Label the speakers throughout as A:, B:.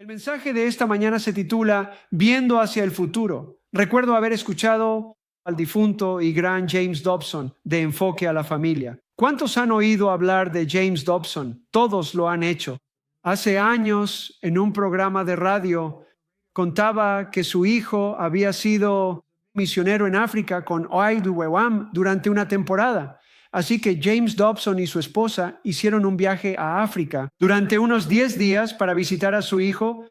A: El mensaje de esta mañana se titula Viendo hacia el futuro. Recuerdo haber escuchado al difunto y gran James Dobson de Enfoque a la Familia. ¿Cuántos han oído hablar de James Dobson? Todos lo han hecho. Hace años, en un programa de radio, contaba que su hijo había sido misionero en África con OIWM durante una temporada. Así que James Dobson y su esposa hicieron un viaje a África durante unos 10 días para visitar a su hijo.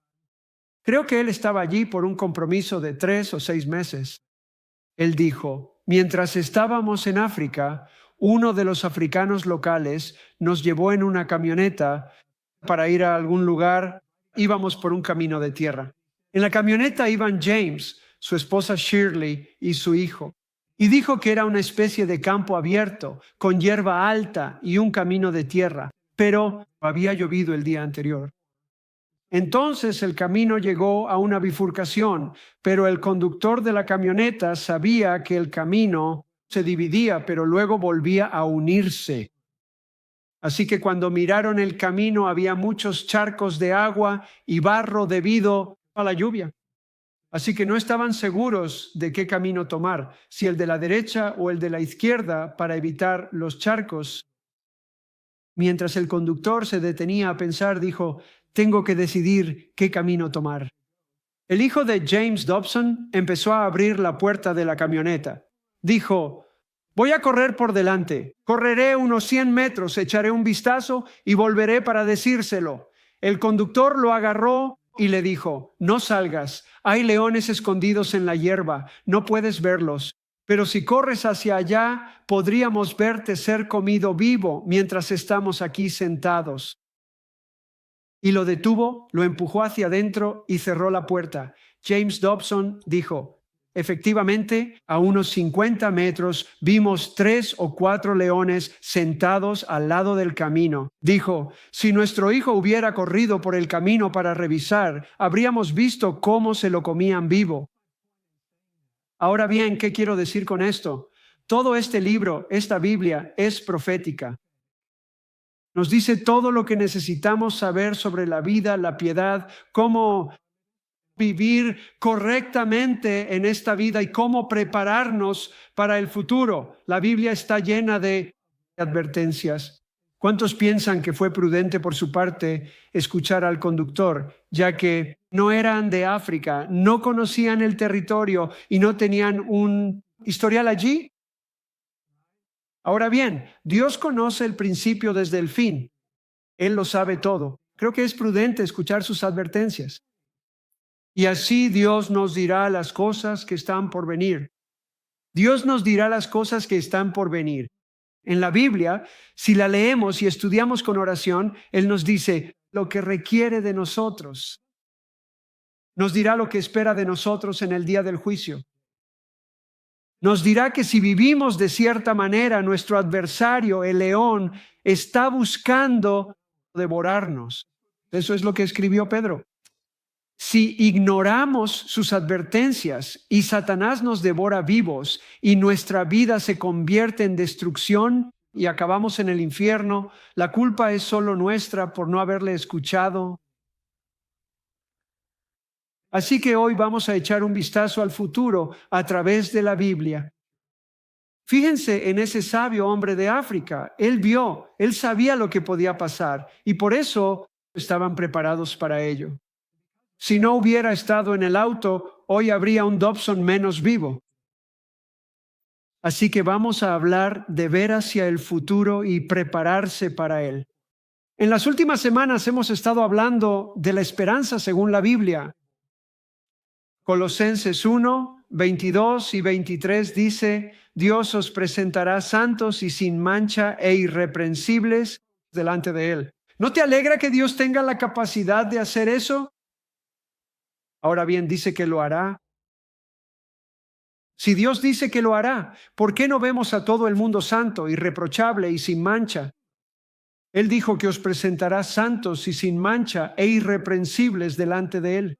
A: Creo que él estaba allí por un compromiso de 3 o 6 meses. Él dijo, mientras estábamos en África, uno de los africanos locales nos llevó en una camioneta para ir a algún lugar. Íbamos por un camino de tierra. En la camioneta iban James, su esposa Shirley y su hijo. Y dijo que era una especie de campo abierto, con hierba alta y un camino de tierra, pero había llovido el día anterior. Entonces el camino llegó a una bifurcación, pero el conductor de la camioneta sabía que el camino se dividía, pero luego volvía a unirse. Así que cuando miraron el camino había muchos charcos de agua y barro debido a la lluvia. Así que no estaban seguros de qué camino tomar, si el de la derecha o el de la izquierda, para evitar los charcos. Mientras el conductor se detenía a pensar, dijo, tengo que decidir qué camino tomar. El hijo de James Dobson empezó a abrir la puerta de la camioneta. Dijo, voy a correr por delante, correré unos 100 metros, echaré un vistazo y volveré para decírselo. El conductor lo agarró y le dijo, no salgas, hay leones escondidos en la hierba, no puedes verlos. Pero si corres hacia allá, podríamos verte ser comido vivo mientras estamos aquí sentados. Y lo detuvo, lo empujó hacia adentro y cerró la puerta. James Dobson dijo, efectivamente, a unos 50 metros vimos 3 o 4 leones sentados al lado del camino. Dijo, si nuestro hijo hubiera corrido por el camino para revisar, habríamos visto cómo se lo comían vivo. Ahora bien, ¿qué quiero decir con esto? Todo este libro, esta Biblia, es profética. Nos dice todo lo que necesitamos saber sobre la vida, la piedad, cómo vivir correctamente en esta vida y cómo prepararnos para el futuro. La Biblia está llena de advertencias. ¿Cuántos piensan que fue prudente por su parte escuchar al conductor, ya que no eran de África, no conocían el territorio y no tenían un historial allí? Ahora bien, Dios conoce el principio desde el fin. Él lo sabe todo. Creo que es prudente escuchar sus advertencias. Y así Dios nos dirá las cosas que están por venir. Dios nos dirá las cosas que están por venir. En la Biblia, si la leemos y estudiamos con oración, Él nos dice lo que requiere de nosotros. Nos dirá lo que espera de nosotros en el día del juicio. Nos dirá que si vivimos de cierta manera, nuestro adversario, el león, está buscando devorarnos. Eso es lo que escribió Pedro. Si ignoramos sus advertencias y Satanás nos devora vivos y nuestra vida se convierte en destrucción y acabamos en el infierno, la culpa es solo nuestra por no haberle escuchado. Así que hoy vamos a echar un vistazo al futuro a través de la Biblia. Fíjense en ese sabio hombre de África. Él vio, él sabía lo que podía pasar y por eso estaban preparados para ello. Si no hubiera estado en el auto, hoy habría un Dobson menos vivo. Así que vamos a hablar de ver hacia el futuro y prepararse para él. En las últimas semanas hemos estado hablando de la esperanza según la Biblia. Colosenses 1, 22 y 23 dice, Dios os presentará santos y sin mancha e irreprensibles delante de Él. ¿No te alegra que Dios tenga la capacidad de hacer eso? Ahora bien, dice que lo hará. Si Dios dice que lo hará, ¿por qué no vemos a todo el mundo santo, irreprochable y sin mancha? Él dijo que os presentará santos y sin mancha e irreprensibles delante de Él.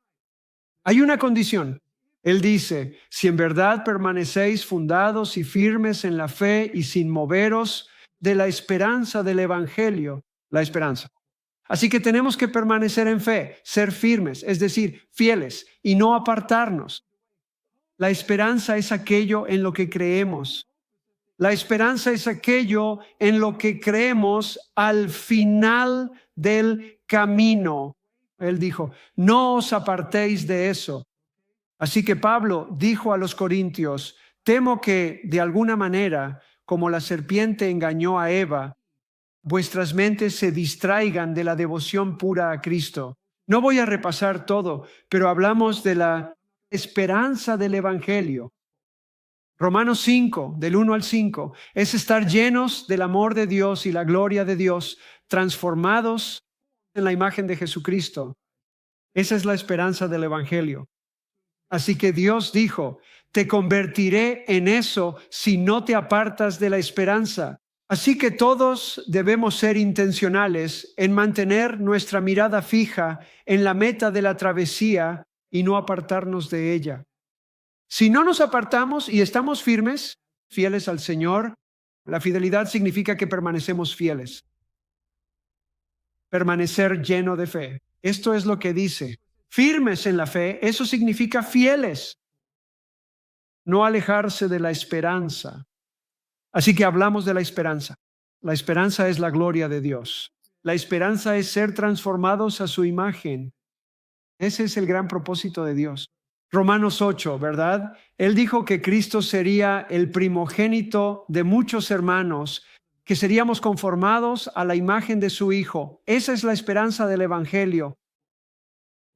A: Hay una condición. Él dice, si en verdad permanecéis fundados y firmes en la fe y sin moveros de la esperanza del Evangelio, la esperanza. Así que tenemos que permanecer en fe, ser firmes, es decir, fieles, y no apartarnos. La esperanza es aquello en lo que creemos. La esperanza es aquello en lo que creemos al final del camino. Él dijo, no os apartéis de eso. Así que Pablo dijo a los corintios, temo que de alguna manera, como la serpiente engañó a Eva, vuestras mentes se distraigan de la devoción pura a Cristo. No voy a repasar todo, pero hablamos de la esperanza del Evangelio. Romanos 5, del 1 al 5, es estar llenos del amor de Dios y la gloria de Dios, transformados en la imagen de Jesucristo. Esa es la esperanza del Evangelio. Así que Dios dijo, te convertiré en eso si no te apartas de la esperanza. Así que todos debemos ser intencionales en mantener nuestra mirada fija en la meta de la travesía y no apartarnos de ella. Si no nos apartamos y estamos firmes, fieles al Señor, la fidelidad significa que permanecemos fieles. Permanecer lleno de fe. Esto es lo que dice. Firmes en la fe, eso significa fieles. No alejarse de la esperanza. Así que hablamos de la esperanza. La esperanza es la gloria de Dios. La esperanza es ser transformados a su imagen. Ese es el gran propósito de Dios. Romanos 8, ¿verdad? Él dijo que Cristo sería el primogénito de muchos hermanos, que seríamos conformados a la imagen de su Hijo. Esa es la esperanza del Evangelio.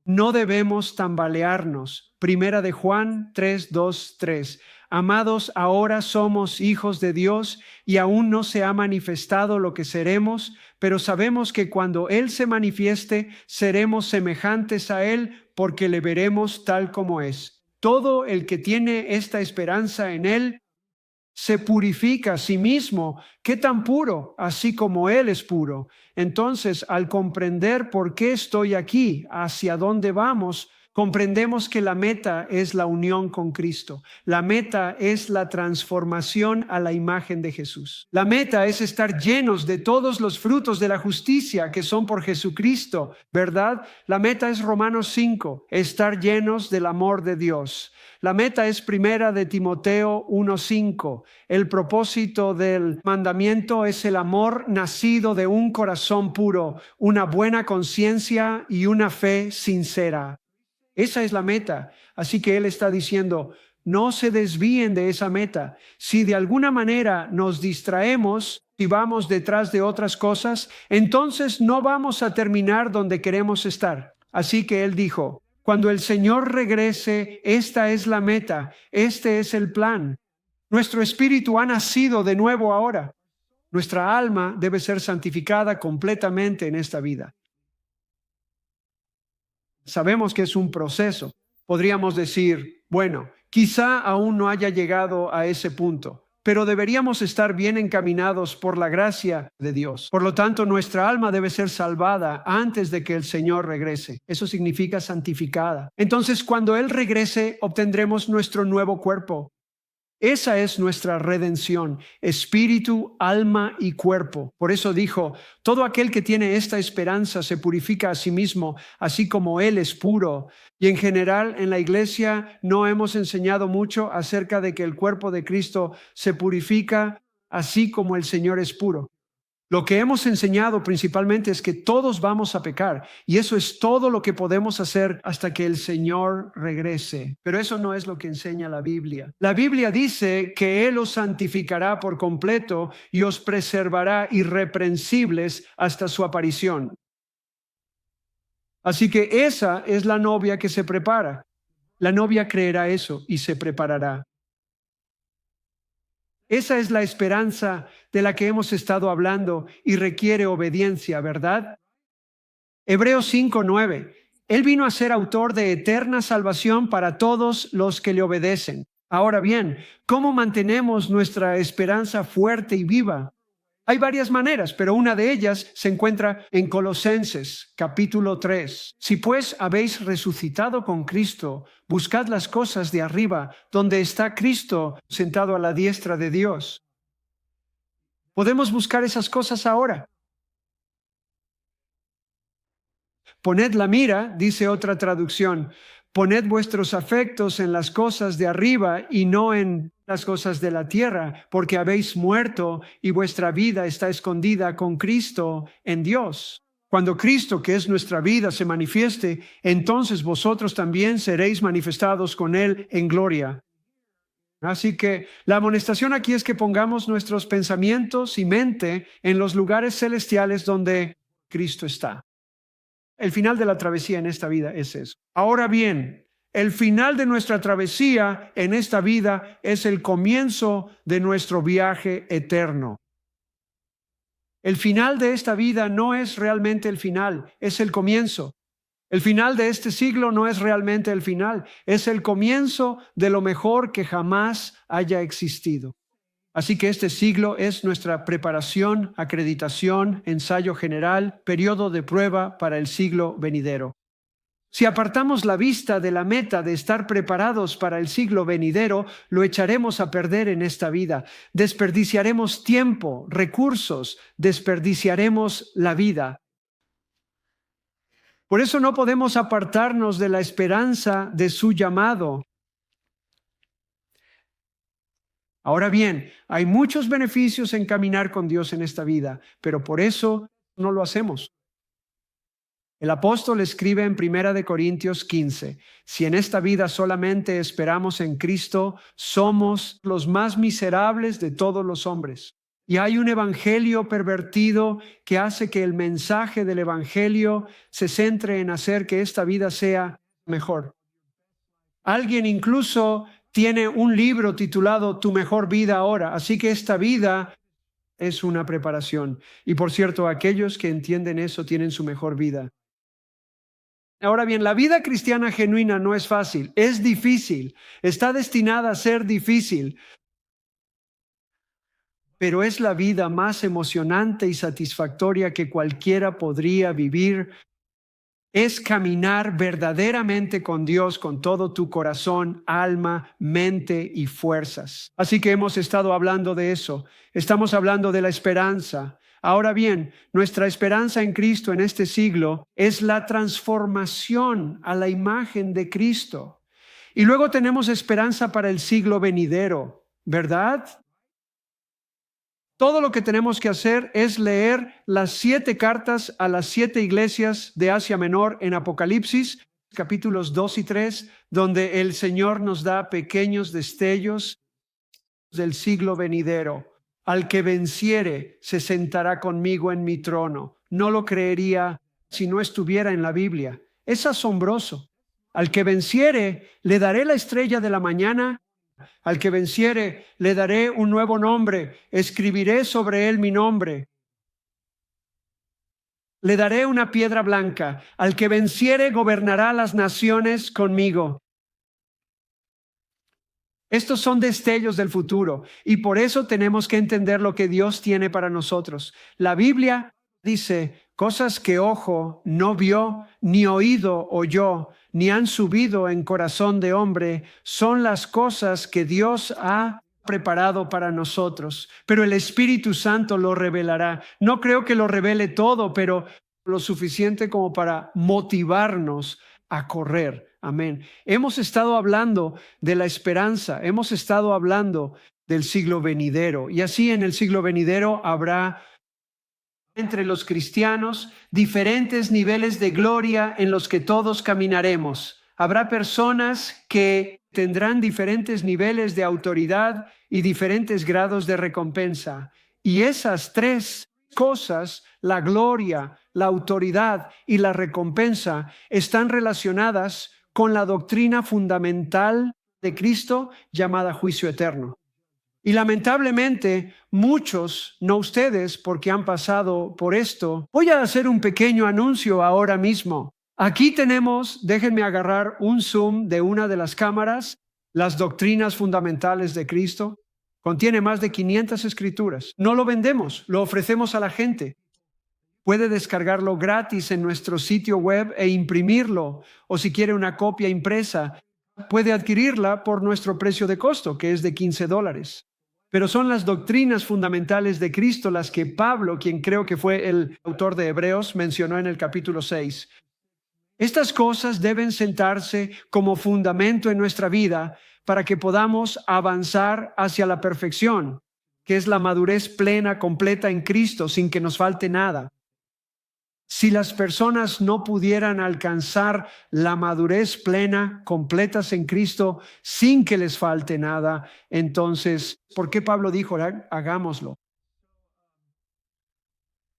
A: No debemos tambalearnos. Primera de Juan 3, 2, 3. Amados, ahora somos hijos de Dios y aún no se ha manifestado lo que seremos, pero sabemos que cuando Él se manifieste, seremos semejantes a Él porque le veremos tal como es. Todo el que tiene esta esperanza en Él se purifica a sí mismo. ¿Qué tan puro? Así como Él es puro. Entonces, al comprender por qué estoy aquí, hacia dónde vamos, comprendemos que la meta es la unión con Cristo. La meta es la transformación a la imagen de Jesús. La meta es estar llenos de todos los frutos de la justicia que son por Jesucristo, ¿verdad? La meta es Romanos 5, estar llenos del amor de Dios. La meta es primera de Timoteo 1:5. El propósito del mandamiento es el amor nacido de un corazón puro, una buena conciencia y una fe sincera. Esa es la meta. Así que Él está diciendo, no se desvíen de esa meta. Si de alguna manera nos distraemos y vamos detrás de otras cosas, entonces no vamos a terminar donde queremos estar. Así que Él dijo, cuando el Señor regrese, esta es la meta, este es el plan. Nuestro espíritu ha nacido de nuevo ahora. Nuestra alma debe ser santificada completamente en esta vida. Sabemos que es un proceso. Podríamos decir, bueno, quizá aún no haya llegado a ese punto, pero deberíamos estar bien encaminados por la gracia de Dios. Por lo tanto, nuestra alma debe ser salvada antes de que el Señor regrese. Eso significa santificada. Entonces, cuando Él regrese, obtendremos nuestro nuevo cuerpo. Esa es nuestra redención, espíritu, alma y cuerpo. Por eso dijo, todo aquel que tiene esta esperanza se purifica a sí mismo, así como Él es puro. Y en general en la iglesia no hemos enseñado mucho acerca de que el cuerpo de Cristo se purifica así como el Señor es puro. Lo que hemos enseñado principalmente es que todos vamos a pecar y eso es todo lo que podemos hacer hasta que el Señor regrese. Pero eso no es lo que enseña la Biblia. La Biblia dice que Él os santificará por completo y os preservará irreprensibles hasta su aparición. Así que esa es la novia que se prepara. La novia creerá eso y se preparará. Esa es la esperanza de la que hemos estado hablando y requiere obediencia, ¿verdad? Hebreos 5:9. Él vino a ser autor de eterna salvación para todos los que le obedecen. Ahora bien, ¿cómo mantenemos nuestra esperanza fuerte y viva? Hay varias maneras, pero una de ellas se encuentra en Colosenses, capítulo 3. Si pues habéis resucitado con Cristo, buscad las cosas de arriba, donde está Cristo sentado a la diestra de Dios. Podemos buscar esas cosas ahora. Poned la mira, dice otra traducción, poned vuestros afectos en las cosas de arriba y no en las cosas de la tierra, porque habéis muerto y vuestra vida está escondida con Cristo en Dios. Cuando Cristo, que es nuestra vida, se manifieste, entonces vosotros también seréis manifestados con Él en gloria. Así que la amonestación aquí es que pongamos nuestros pensamientos y mente en los lugares celestiales donde Cristo está. El final de la travesía en esta vida es eso. Ahora bien, el final de nuestra travesía en esta vida es el comienzo de nuestro viaje eterno. El final de esta vida no es realmente el final, es el comienzo. El final de este siglo no es realmente el final, es el comienzo de lo mejor que jamás haya existido. Así que este siglo es nuestra preparación, acreditación, ensayo general, periodo de prueba para el siglo venidero. Si apartamos la vista de la meta de estar preparados para el siglo venidero, lo echaremos a perder en esta vida. Desperdiciaremos tiempo, recursos, desperdiciaremos la vida. Por eso no podemos apartarnos de la esperanza de su llamado. Ahora bien, hay muchos beneficios en caminar con Dios en esta vida, pero por eso no lo hacemos. El apóstol escribe en 1 Corintios 15, si en esta vida solamente esperamos en Cristo, somos los más miserables de todos los hombres. Y hay un evangelio pervertido que hace que el mensaje del evangelio se centre en hacer que esta vida sea mejor. Alguien incluso tiene un libro titulado Tu mejor vida ahora, así que esta vida es una preparación. Y por cierto, aquellos que entienden eso tienen su mejor vida. Ahora bien, la vida cristiana genuina no es fácil, es difícil, está destinada a ser difícil, pero es la vida más emocionante y satisfactoria que cualquiera podría vivir. Es caminar verdaderamente con Dios con todo tu corazón, alma, mente y fuerzas. Así que hemos estado hablando de eso, estamos hablando de la esperanza. Ahora bien, nuestra esperanza en Cristo en este siglo es la transformación a la imagen de Cristo. Y luego tenemos esperanza para el siglo venidero, ¿verdad? Todo lo que tenemos que hacer es leer las 7 cartas a las 7 iglesias de Asia Menor en Apocalipsis, capítulos 2 y 3, donde el Señor nos da pequeños destellos del siglo venidero. Al que venciere se sentará conmigo en mi trono. No lo creería si no estuviera en la Biblia. Es asombroso. Al que venciere le daré la estrella de la mañana. Al que venciere le daré un nuevo nombre. Escribiré sobre él mi nombre. Le daré una piedra blanca. Al que venciere gobernará las naciones conmigo. Estos son destellos del futuro y por eso tenemos que entender lo que Dios tiene para nosotros. La Biblia dice cosas que ojo no vio, ni oído oyó, ni han subido en corazón de hombre, son las cosas que Dios ha preparado para nosotros. Pero el Espíritu Santo lo revelará. No creo que lo revele todo, pero lo suficiente como para motivarnos a correr. Amén. Hemos estado hablando de la esperanza, hemos estado hablando del siglo venidero y así en el siglo venidero habrá entre los cristianos diferentes niveles de gloria en los que todos caminaremos. Habrá personas que tendrán diferentes niveles de autoridad y diferentes grados de recompensa. Y esas 3 cosas, la gloria, la autoridad y la recompensa, están relacionadas con la doctrina fundamental de Cristo llamada juicio eterno. Y lamentablemente muchos, no ustedes porque han pasado por esto, voy a hacer un pequeño anuncio ahora mismo. Aquí tenemos, déjenme agarrar un zoom de una de las cámaras, las doctrinas fundamentales de Cristo. Contiene más de 500 escrituras. No lo vendemos, lo ofrecemos a la gente. Puede descargarlo gratis en nuestro sitio web e imprimirlo, o si quiere una copia impresa, puede adquirirla por nuestro precio de costo, que es de $15. Pero son las doctrinas fundamentales de Cristo las que Pablo, quien creo que fue el autor de Hebreos, mencionó en el capítulo 6. Estas cosas deben sentarse como fundamento en nuestra vida para que podamos avanzar hacia la perfección, que es la madurez plena, completa en Cristo, sin que nos falte nada. Si las personas no pudieran alcanzar la madurez plena, completas en Cristo, sin que les falte nada, entonces, ¿por qué Pablo dijo, hagámoslo?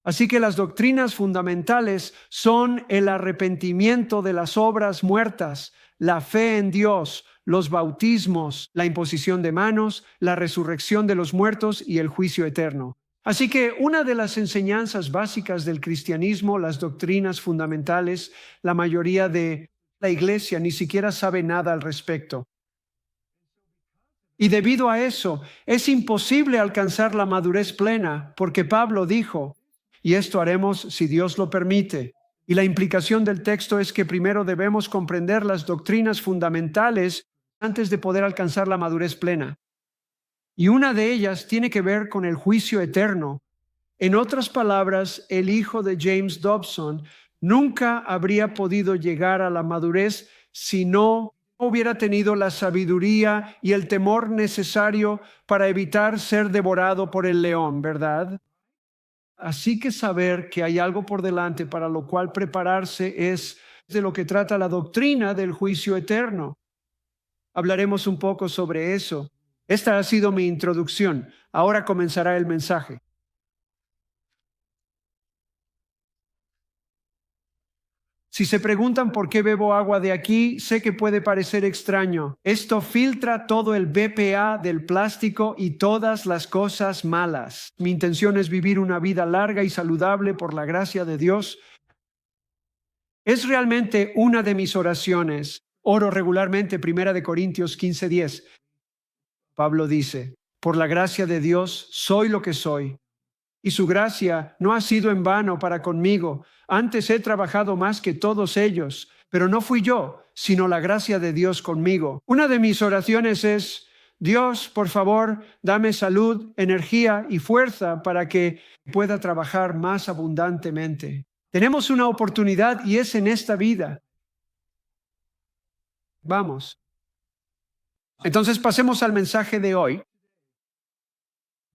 A: Así que las doctrinas fundamentales son el arrepentimiento de las obras muertas, la fe en Dios, los bautismos, la imposición de manos, la resurrección de los muertos y el juicio eterno. Así que una de las enseñanzas básicas del cristianismo, las doctrinas fundamentales, la mayoría de la iglesia ni siquiera sabe nada al respecto. Y debido a eso, es imposible alcanzar la madurez plena, porque Pablo dijo, y esto haremos si Dios lo permite. Y la implicación del texto es que primero debemos comprender las doctrinas fundamentales antes de poder alcanzar la madurez plena. Y una de ellas tiene que ver con el juicio eterno. En otras palabras, el hijo de James Dobson nunca habría podido llegar a la madurez si no hubiera tenido la sabiduría y el temor necesario para evitar ser devorado por el león, ¿verdad? Así que saber que hay algo por delante para lo cual prepararse es de lo que trata la doctrina del juicio eterno. Hablaremos un poco sobre eso. Esta ha sido mi introducción. Ahora comenzará el mensaje. Si se preguntan por qué bebo agua de aquí, sé que puede parecer extraño. Esto filtra todo el BPA del plástico y todas las cosas malas. Mi intención es vivir una vida larga y saludable por la gracia de Dios. Es realmente una de mis oraciones. Oro regularmente 1 Corintios 15:10. Pablo dice, por la gracia de Dios soy lo que soy. Y su gracia no ha sido en vano para conmigo. Antes he trabajado más que todos ellos, pero no fui yo, sino la gracia de Dios conmigo. Una de mis oraciones es, Dios, por favor, dame salud, energía y fuerza para que pueda trabajar más abundantemente. Tenemos una oportunidad y es en esta vida. Vamos. Entonces pasemos al mensaje de hoy.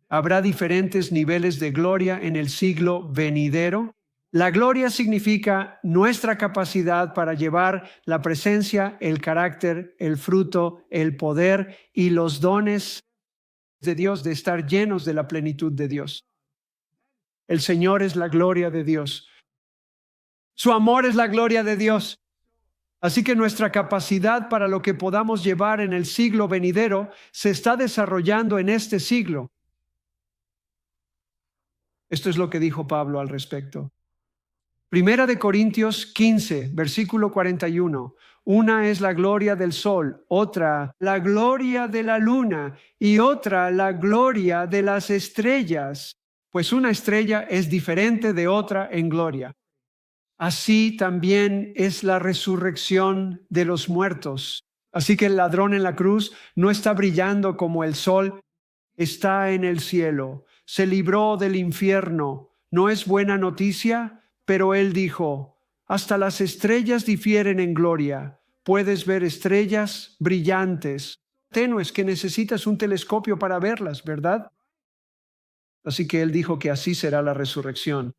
A: Habrá diferentes niveles de gloria en el siglo venidero. La gloria significa nuestra capacidad para llevar la presencia, el carácter, el fruto, el poder y los dones de Dios, de estar llenos de la plenitud de Dios. El Señor es la gloria de Dios. Su amor es la gloria de Dios. Así que nuestra capacidad para lo que podamos llevar en el siglo venidero se está desarrollando en este siglo. Esto es lo que dijo Pablo al respecto. 1 Corintios 15, versículo 41. Una es la gloria del sol, otra la gloria de la luna y otra la gloria de las estrellas, pues una estrella es diferente de otra en gloria. Así también es la resurrección de los muertos. Así que el ladrón en la cruz no está brillando como el sol, está en el cielo. Se libró del infierno. ¿No es buena noticia? Pero él dijo, hasta las estrellas difieren en gloria. Puedes ver estrellas brillantes, tenues, que necesitas un telescopio para verlas, ¿verdad? Así que él dijo que así será la resurrección.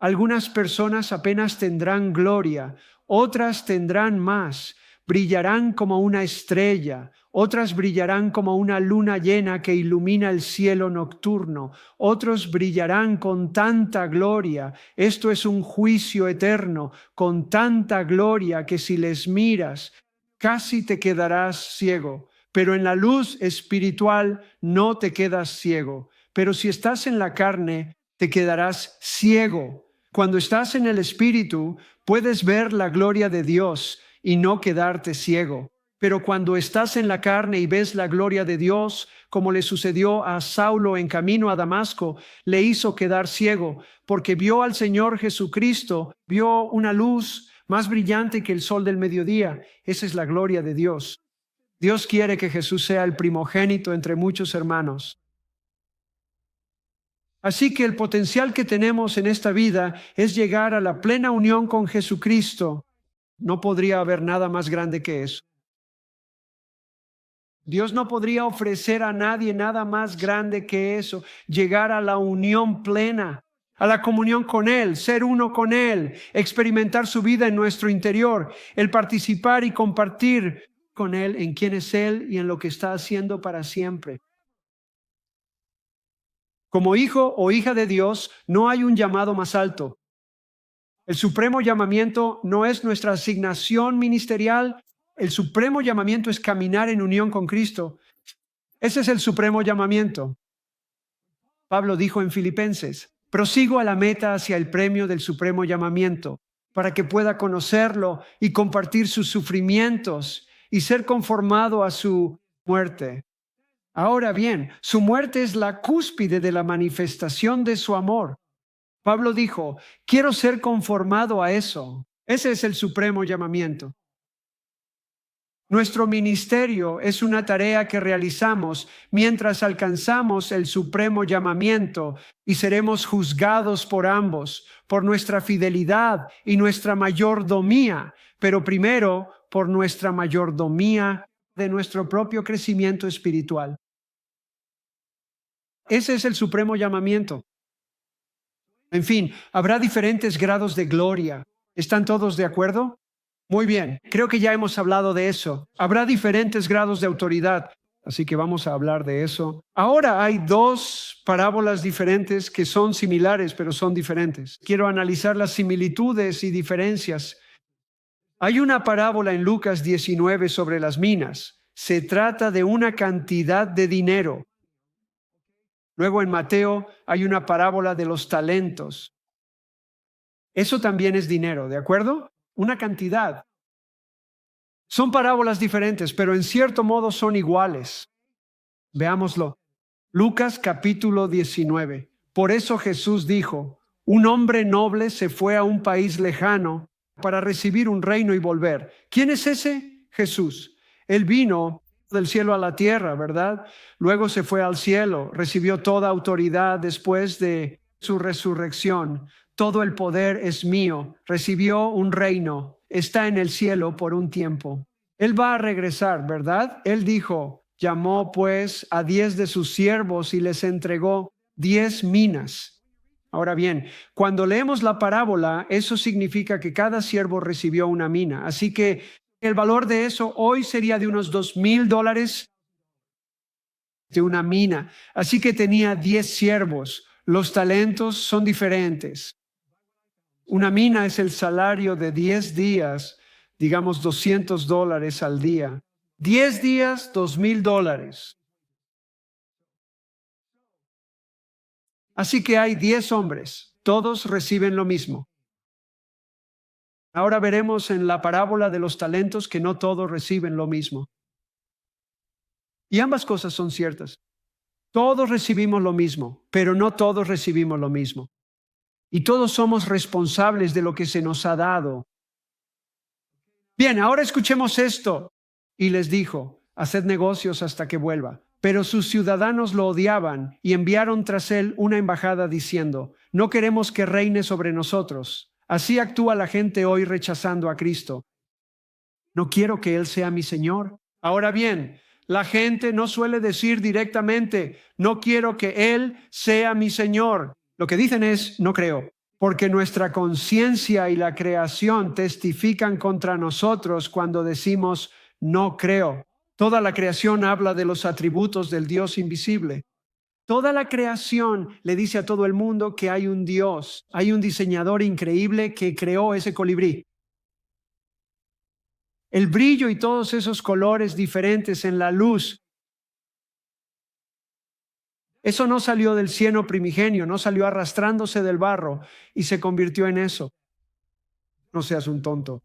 A: Algunas personas apenas tendrán gloria, otras tendrán más. Brillarán como una estrella, otras brillarán como una luna llena que ilumina el cielo nocturno, otros brillarán con tanta gloria. Esto es un juicio eterno, con tanta gloria que si les miras, casi te quedarás ciego. Pero en la luz espiritual no te quedas ciego. Pero si estás en la carne, te quedarás ciego. Cuando estás en el espíritu, puedes ver la gloria de Dios y no quedarte ciego. Pero cuando estás en la carne y ves la gloria de Dios, como le sucedió a Saulo en camino a Damasco, le hizo quedar ciego, porque vio al Señor Jesucristo, vio una luz más brillante que el sol del mediodía. Esa es la gloria de Dios. Dios quiere que Jesús sea el primogénito entre muchos hermanos. Así que el potencial que tenemos en esta vida es llegar a la plena unión con Jesucristo. No podría haber nada más grande que eso. Dios no podría ofrecer a nadie nada más grande que eso, llegar a la unión plena, a la comunión con Él, ser uno con Él, experimentar su vida en nuestro interior, el participar y compartir con Él en quién es Él y en lo que está haciendo para siempre. Como hijo o hija de Dios, no hay un llamado más alto. El supremo llamamiento no es nuestra asignación ministerial. El supremo llamamiento es caminar en unión con Cristo. Ese es el supremo llamamiento. Pablo dijo en Filipenses: prosigo a la meta hacia el premio del supremo llamamiento, para que pueda conocerlo y compartir sus sufrimientos y ser conformado a su muerte. Ahora bien, su muerte es la cúspide de la manifestación de su amor. Pablo dijo: quiero ser conformado a eso. Ese es el supremo llamamiento. Nuestro ministerio es una tarea que realizamos mientras alcanzamos el supremo llamamiento y seremos juzgados por ambos, por nuestra fidelidad y nuestra mayordomía, pero primero por nuestra mayordomía de nuestro propio crecimiento espiritual. Ese es el supremo llamamiento. En fin, habrá diferentes grados de gloria. ¿Están todos de acuerdo? Muy bien, creo que ya hemos hablado de eso. Habrá diferentes grados de autoridad, así que vamos a hablar de eso. Ahora hay dos parábolas diferentes que son similares, pero son diferentes. Quiero analizar las similitudes y diferencias. Hay una parábola en Lucas 19 sobre las minas. Se trata de una cantidad de dinero. Luego en Mateo hay una parábola de los talentos. Eso también es dinero, ¿de acuerdo? Una cantidad. Son parábolas diferentes, pero en cierto modo son iguales. Veámoslo. Lucas capítulo 19. Por eso Jesús dijo: un hombre noble se fue a un país lejano para recibir un reino y volver. ¿Quién es ese? Jesús. Él vino del cielo a la tierra, ¿verdad? Luego se fue al cielo, recibió toda autoridad después de su resurrección. Todo el poder es mío. Recibió un reino, está en el cielo por un tiempo. Él va a regresar, ¿verdad? Él dijo: llamó pues a 10 de sus siervos y les entregó 10 minas. Ahora bien, cuando leemos la parábola, eso significa que cada siervo recibió una mina. Así que el valor de eso hoy sería de unos $2,000 de una mina. Así que tenía 10 siervos. Los talentos son diferentes. Una mina es el salario de 10 días, digamos $200 al día. 10 días, $2,000. Así que hay 10 hombres. Todos reciben lo mismo. Ahora veremos en la parábola de los talentos que no todos reciben lo mismo. Y ambas cosas son ciertas. Todos recibimos lo mismo, pero no todos recibimos lo mismo. Y todos somos responsables de lo que se nos ha dado. Bien, ahora escuchemos esto. Y les dijo: haced negocios hasta que vuelva. Pero sus ciudadanos lo odiaban y enviaron tras él una embajada diciendo: no queremos que reine sobre nosotros. Así actúa la gente hoy rechazando a Cristo. No quiero que Él sea mi Señor. Ahora bien, la gente no suele decir directamente: no quiero que Él sea mi Señor. Lo que dicen es: no creo. Porque nuestra conciencia y la creación testifican contra nosotros cuando decimos: no creo. Toda la creación habla de los atributos del Dios invisible. Toda la creación le dice a todo el mundo que hay un Dios, hay un diseñador increíble que creó ese colibrí. El brillo y todos esos colores diferentes en la luz, eso no salió del cieno primigenio, no salió arrastrándose del barro y se convirtió en eso. No seas un tonto.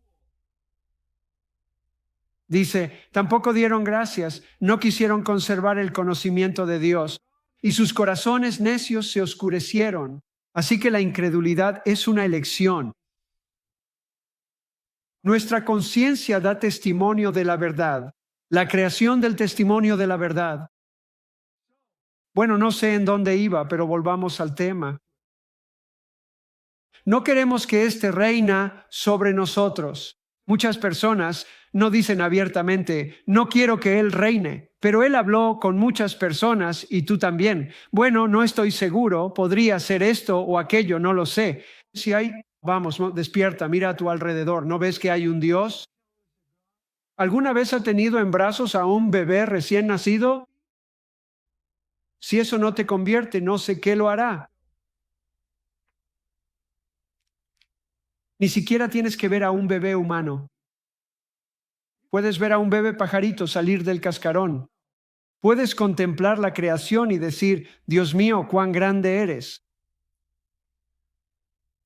A: Dice: tampoco dieron gracias, no quisieron conservar el conocimiento de Dios, y sus corazones necios se oscurecieron. Así que la incredulidad es una elección. Nuestra conciencia da testimonio de la verdad, la creación del testimonio de la verdad. Bueno, no sé en dónde iba, pero volvamos al tema. No queremos que éste reina sobre nosotros. Muchas personas no dicen abiertamente, no quiero que Él reine, pero Él habló con muchas personas y tú también. Bueno, no estoy seguro, podría ser esto o aquello, no lo sé. Si hay, vamos, despierta, mira a tu alrededor, ¿no ves que hay un Dios? ¿Alguna vez ha tenido en brazos a un bebé recién nacido? Si eso no te convierte, no sé qué lo hará. Ni siquiera tienes que ver a un bebé humano. Puedes ver a un bebé pajarito salir del cascarón. Puedes contemplar la creación y decir, Dios mío, cuán grande eres.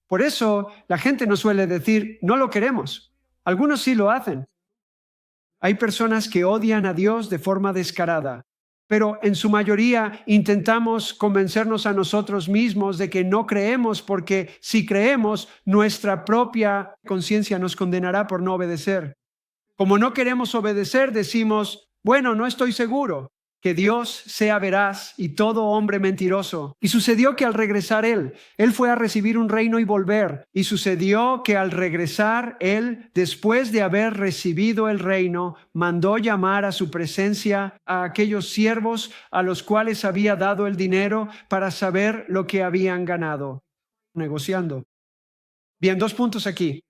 A: Por eso la gente no suele decir, no lo queremos. Algunos sí lo hacen. Hay personas que odian a Dios de forma descarada, pero en su mayoría intentamos convencernos a nosotros mismos de que no creemos porque si creemos, nuestra propia conciencia nos condenará por no obedecer. Como no queremos obedecer, decimos, bueno, no estoy seguro que Dios sea veraz y todo hombre mentiroso. Y sucedió que al regresar él fue a recibir un reino y volver. Y sucedió que al regresar él, después de haber recibido el reino, mandó llamar a su presencia a aquellos siervos a los cuales había dado el dinero para saber lo que habían ganado, negociando. Bien, 2 puntos aquí.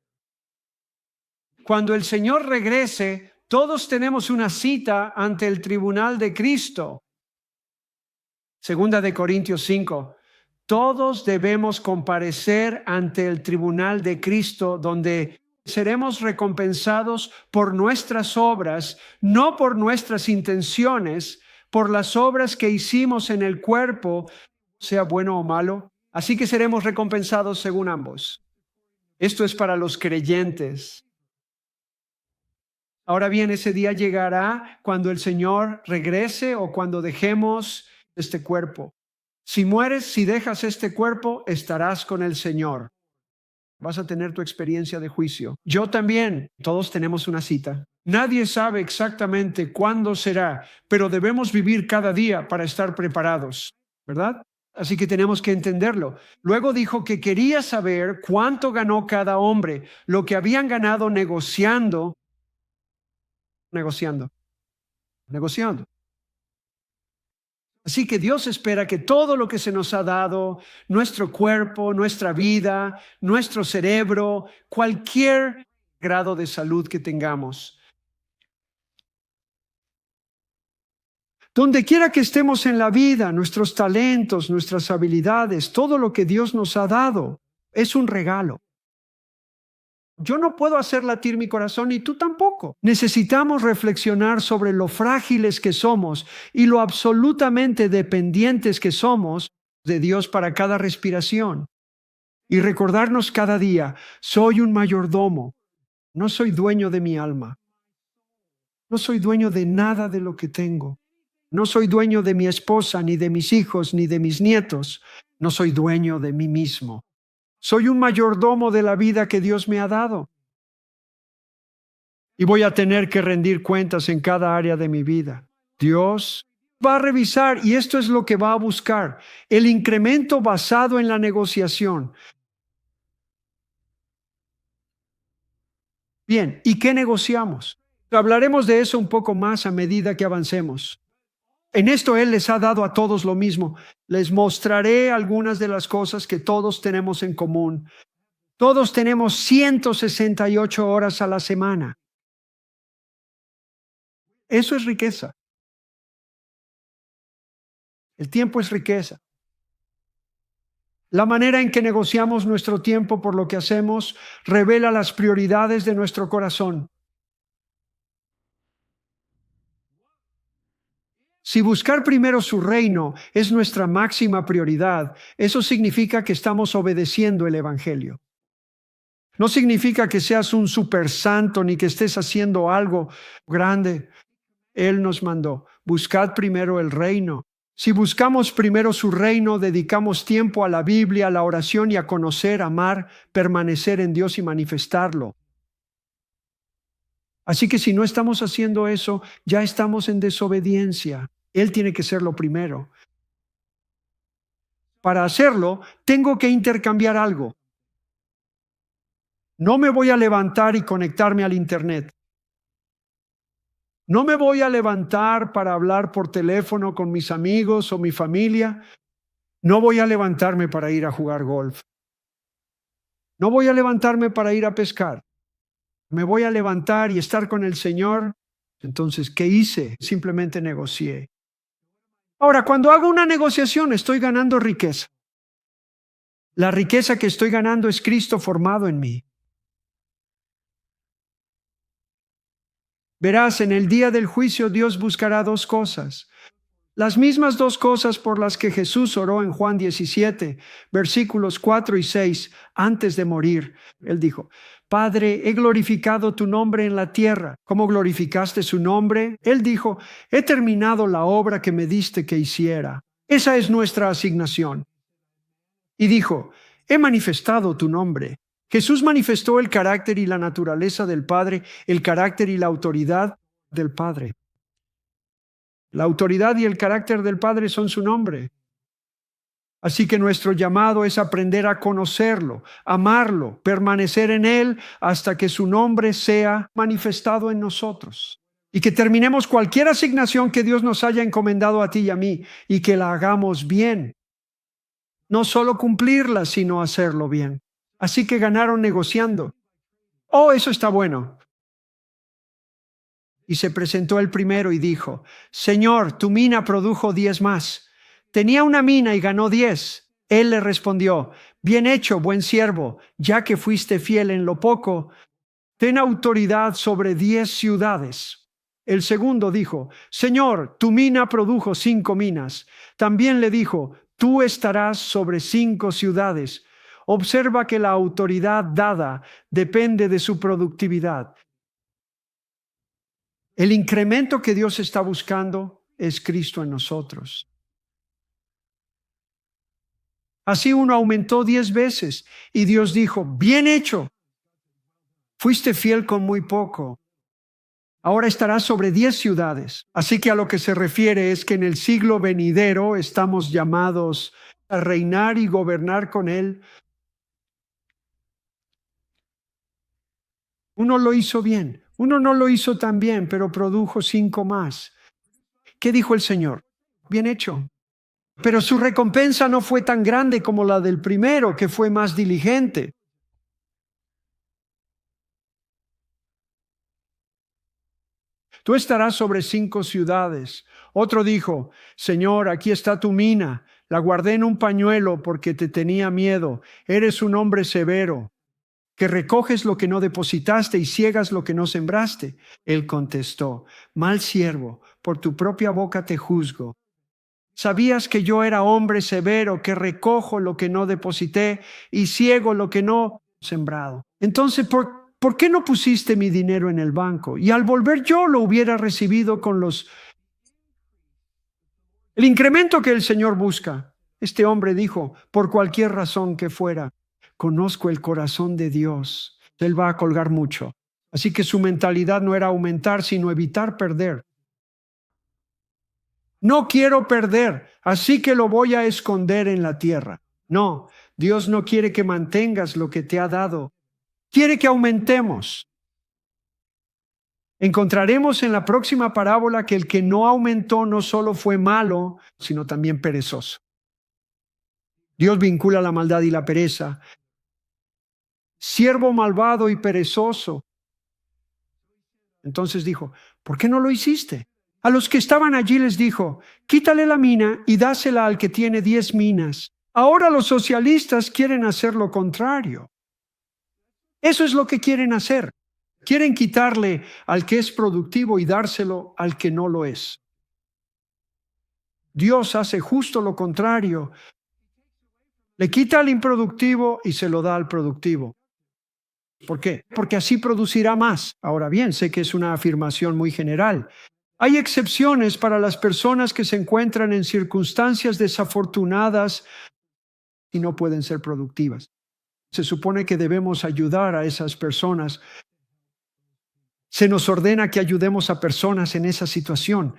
A: Cuando el Señor regrese, todos tenemos una cita ante el tribunal de Cristo. Segunda de Corintios 5. Todos debemos comparecer ante el tribunal de Cristo, donde seremos recompensados por nuestras obras, no por nuestras intenciones, por las obras que hicimos en el cuerpo, sea bueno o malo. Así que seremos recompensados según ambos. Esto es para los creyentes. Ahora bien, ese día llegará cuando el Señor regrese o cuando dejemos este cuerpo. Si mueres, si dejas este cuerpo, estarás con el Señor. Vas a tener tu experiencia de juicio. Yo también. Todos tenemos una cita. Nadie sabe exactamente cuándo será, pero debemos vivir cada día para estar preparados, ¿verdad? Así que tenemos que entenderlo. Luego dijo que quería saber cuánto ganó cada hombre, lo que habían ganado negociando. Así que Dios espera que todo lo que se nos ha dado, nuestro cuerpo, nuestra vida, nuestro cerebro, cualquier grado de salud que tengamos, donde quiera que estemos en la vida, nuestros talentos, nuestras habilidades, todo lo que Dios nos ha dado, es un regalo. Yo no puedo hacer latir mi corazón y tú tampoco. Necesitamos reflexionar sobre lo frágiles que somos y lo absolutamente dependientes que somos de Dios para cada respiración. Y recordarnos cada día, soy un mayordomo, no soy dueño de mi alma. No soy dueño de nada de lo que tengo. No soy dueño de mi esposa, ni de mis hijos, ni de mis nietos. No soy dueño de mí mismo. Soy un mayordomo de la vida que Dios me ha dado. Y voy a tener que rendir cuentas en cada área de mi vida. Dios va a revisar, y esto es lo que va a buscar, el incremento basado en la negociación. Bien, ¿y qué negociamos? Hablaremos de eso un poco más a medida que avancemos. En esto Él les ha dado a todos lo mismo. Les mostraré algunas de las cosas que todos tenemos en común. Todos tenemos 168 horas a la semana. Eso es riqueza. El tiempo es riqueza. La manera en que negociamos nuestro tiempo por lo que hacemos revela las prioridades de nuestro corazón. Si buscar primero su reino es nuestra máxima prioridad, eso significa que estamos obedeciendo el Evangelio. No significa que seas un super santo ni que estés haciendo algo grande. Él nos mandó, buscad primero el reino. Si buscamos primero su reino, dedicamos tiempo a la Biblia, a la oración y a conocer, amar, permanecer en Dios y manifestarlo. Así que si no estamos haciendo eso, ya estamos en desobediencia. Él tiene que ser lo primero. Para hacerlo, tengo que intercambiar algo. No me voy a levantar y conectarme al internet. No me voy a levantar para hablar por teléfono con mis amigos o mi familia. No voy a levantarme para ir a jugar golf. No voy a levantarme para ir a pescar. Me voy a levantar y estar con el Señor. Entonces, ¿qué hice? Simplemente negocié. Ahora, cuando hago una negociación, estoy ganando riqueza. La riqueza que estoy ganando es Cristo formado en mí. Verás, en el día del juicio Dios buscará dos cosas. Las mismas dos cosas por las que Jesús oró en Juan 17, versículos 4 y 6, antes de morir. Él dijo, Padre, he glorificado tu nombre en la tierra. ¿Cómo glorificaste su nombre? Él dijo, he terminado la obra que me diste que hiciera. Esa es nuestra asignación. Y dijo, he manifestado tu nombre. Jesús manifestó el carácter y la naturaleza del Padre, el carácter y la autoridad del Padre. La autoridad y el carácter del Padre son su nombre. Así que nuestro llamado es aprender a conocerlo, amarlo, permanecer en Él hasta que su nombre sea manifestado en nosotros. Y que terminemos cualquier asignación que Dios nos haya encomendado a ti y a mí y que la hagamos bien. No solo cumplirla, sino hacerlo bien. Así que ganaron negociando. Oh, eso está bueno. Y se presentó el primero y dijo, Señor, tu mina produjo 10 más. Tenía una mina y ganó 10. Él le respondió, bien hecho, buen siervo, ya que fuiste fiel en lo poco, ten autoridad sobre 10 ciudades. El segundo dijo, Señor, tu mina produjo 5 minas. También le dijo, tú estarás sobre 5 ciudades. Observa que la autoridad dada depende de su productividad. El incremento que Dios está buscando es Cristo en nosotros. Así uno aumentó 10 veces y Dios dijo, bien hecho, fuiste fiel con muy poco. Ahora estarás sobre 10 ciudades. Así que a lo que se refiere es que en el siglo venidero estamos llamados a reinar y gobernar con Él. Uno lo hizo bien, uno no lo hizo tan bien, pero produjo 5 más. ¿Qué dijo el Señor? Bien hecho. Pero su recompensa no fue tan grande como la del primero, que fue más diligente. Tú estarás sobre 5 ciudades. Otro dijo, Señor, aquí está tu mina. La guardé en un pañuelo porque te tenía miedo. Eres un hombre severo, que recoges lo que no depositaste y ciegas lo que no sembraste. Él contestó, mal siervo, por tu propia boca te juzgo. ¿Sabías que yo era hombre severo, que recojo lo que no deposité y ciego lo que no sembrado? Entonces, ¿por qué no pusiste mi dinero en el banco? Y al volver yo lo hubiera recibido con el incremento que el Señor busca. Este hombre dijo, por cualquier razón que fuera, conozco el corazón de Dios. Él va a colgar mucho. Así que su mentalidad no era aumentar, sino evitar perder. No quiero perder, así que lo voy a esconder en la tierra. No, Dios no quiere que mantengas lo que te ha dado. Quiere que aumentemos. Encontraremos en la próxima parábola que el que no aumentó no solo fue malo, sino también perezoso. Dios vincula la maldad y la pereza. Siervo malvado y perezoso. Entonces dijo, ¿por qué no lo hiciste? A los que estaban allí les dijo, quítale la mina y dásela al que tiene 10 minas. Ahora los socialistas quieren hacer lo contrario. Eso es lo que quieren hacer. Quieren quitarle al que es productivo y dárselo al que no lo es. Dios hace justo lo contrario. Le quita al improductivo y se lo da al productivo. ¿Por qué? Porque así producirá más. Ahora bien, sé que es una afirmación muy general. Hay excepciones para las personas que se encuentran en circunstancias desafortunadas y no pueden ser productivas. Se supone que debemos ayudar a esas personas. Se nos ordena que ayudemos a personas en esa situación.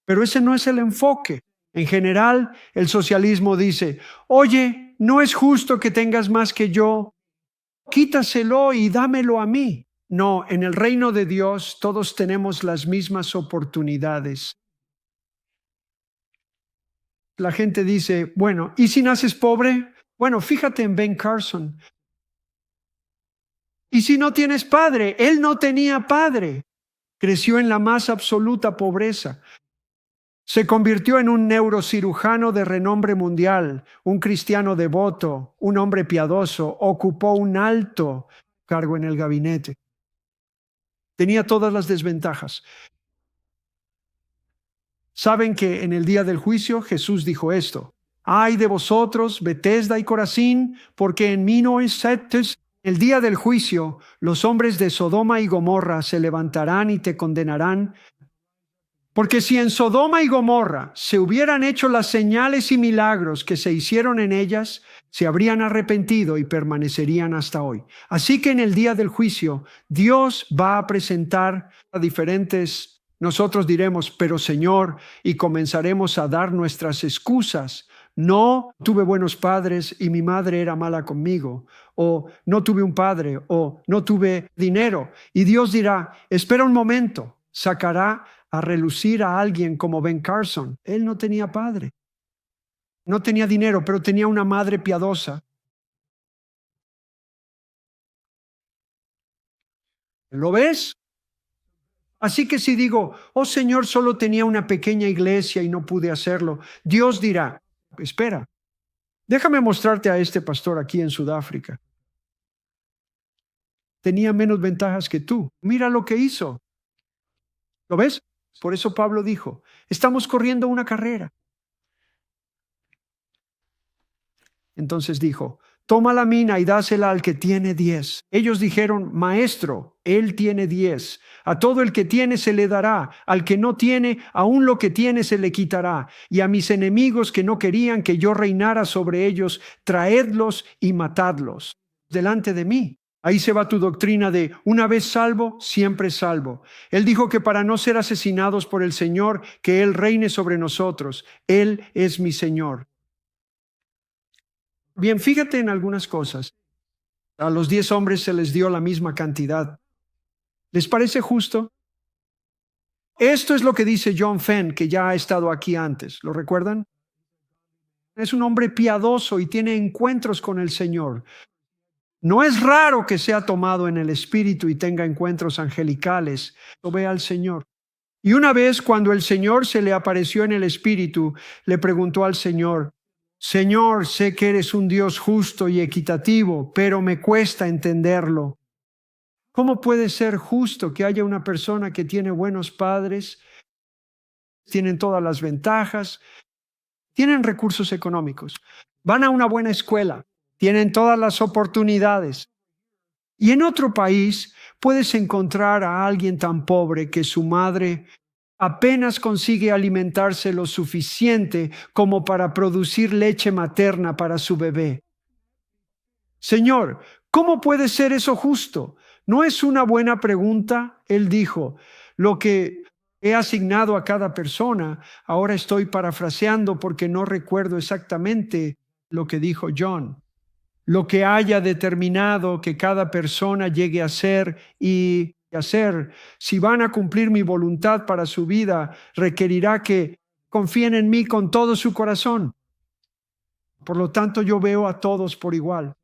A: Pero ese no es el enfoque. En general, el socialismo dice, oye, no es justo que tengas más que yo. quítaselo y dámelo a mí. No, en el reino de Dios todos tenemos las mismas oportunidades. La gente dice, bueno, ¿y si naces pobre? Bueno, fíjate en Ben Carson. ¿Y si no tienes padre? Él no tenía padre. Creció en la más absoluta pobreza. Se convirtió en un neurocirujano de renombre mundial, un cristiano devoto, un hombre piadoso, ocupó un alto cargo en el gabinete. Tenía todas las desventajas. Saben que en el día del juicio Jesús dijo esto: ay de vosotros, Betesda y Corazín, porque en mí no estáis. El día del juicio, los hombres de Sodoma y Gomorra se levantarán y te condenarán. Porque si en Sodoma y Gomorra se hubieran hecho las señales y milagros que se hicieron en ellas, se habrían arrepentido y permanecerían hasta hoy. Así que en el día del juicio, Dios va a presentar a diferentes, nosotros diremos, pero Señor, y comenzaremos a dar nuestras excusas. No tuve buenos padres y mi madre era mala conmigo, o no tuve un padre, o no tuve dinero. Y Dios dirá, espera un momento, sacará a relucir a alguien como Ben Carson. Él no tenía padre, no tenía dinero, pero tenía una madre piadosa. ¿Lo ves? Así que si digo, oh Señor, solo tenía una pequeña iglesia y no pude hacerlo, Dios dirá, espera, déjame mostrarte a este pastor aquí en Sudáfrica. Tenía menos ventajas que tú. Mira lo que hizo. ¿Lo ves? Por eso Pablo dijo, estamos corriendo una carrera. Entonces dijo, toma la mina y dásela al que tiene 10. Ellos dijeron, maestro, él tiene 10. A todo el que tiene se le dará, al que no tiene, aún lo que tiene se le quitará. Y a mis enemigos que no querían que yo reinara sobre ellos, traedlos y matadlos delante de mí. Ahí se va tu doctrina de una vez salvo, siempre salvo. Él dijo que para no ser asesinados por el Señor, que Él reine sobre nosotros. Él es mi Señor. Bien, fíjate en algunas cosas. A los 10 hombres se les dio la misma cantidad. ¿Les parece justo? Esto es lo que dice John Fenn, que ya ha estado aquí antes. ¿Lo recuerdan? Es un hombre piadoso y tiene encuentros con el Señor. No es raro que sea tomado en el espíritu y tenga encuentros angelicales. Lo ve al Señor. Y una vez cuando el Señor se le apareció en el espíritu, le preguntó al Señor, Señor, sé que eres un Dios justo y equitativo, pero me cuesta entenderlo. ¿Cómo puede ser justo que haya una persona que tiene buenos padres, tienen todas las ventajas, tienen recursos económicos, van a una buena escuela, tienen todas las oportunidades, y en otro país puedes encontrar a alguien tan pobre que su madre apenas consigue alimentarse lo suficiente como para producir leche materna para su bebé? Señor, ¿cómo puede ser eso justo? ¿No es una buena pregunta? Él dijo, lo que he asignado a cada persona, ahora estoy parafraseando porque no recuerdo exactamente lo que dijo John. Lo que haya determinado que cada persona llegue a ser y hacer, si van a cumplir mi voluntad para su vida, requerirá que confíen en mí con todo su corazón. Por lo tanto, yo veo a todos por igual.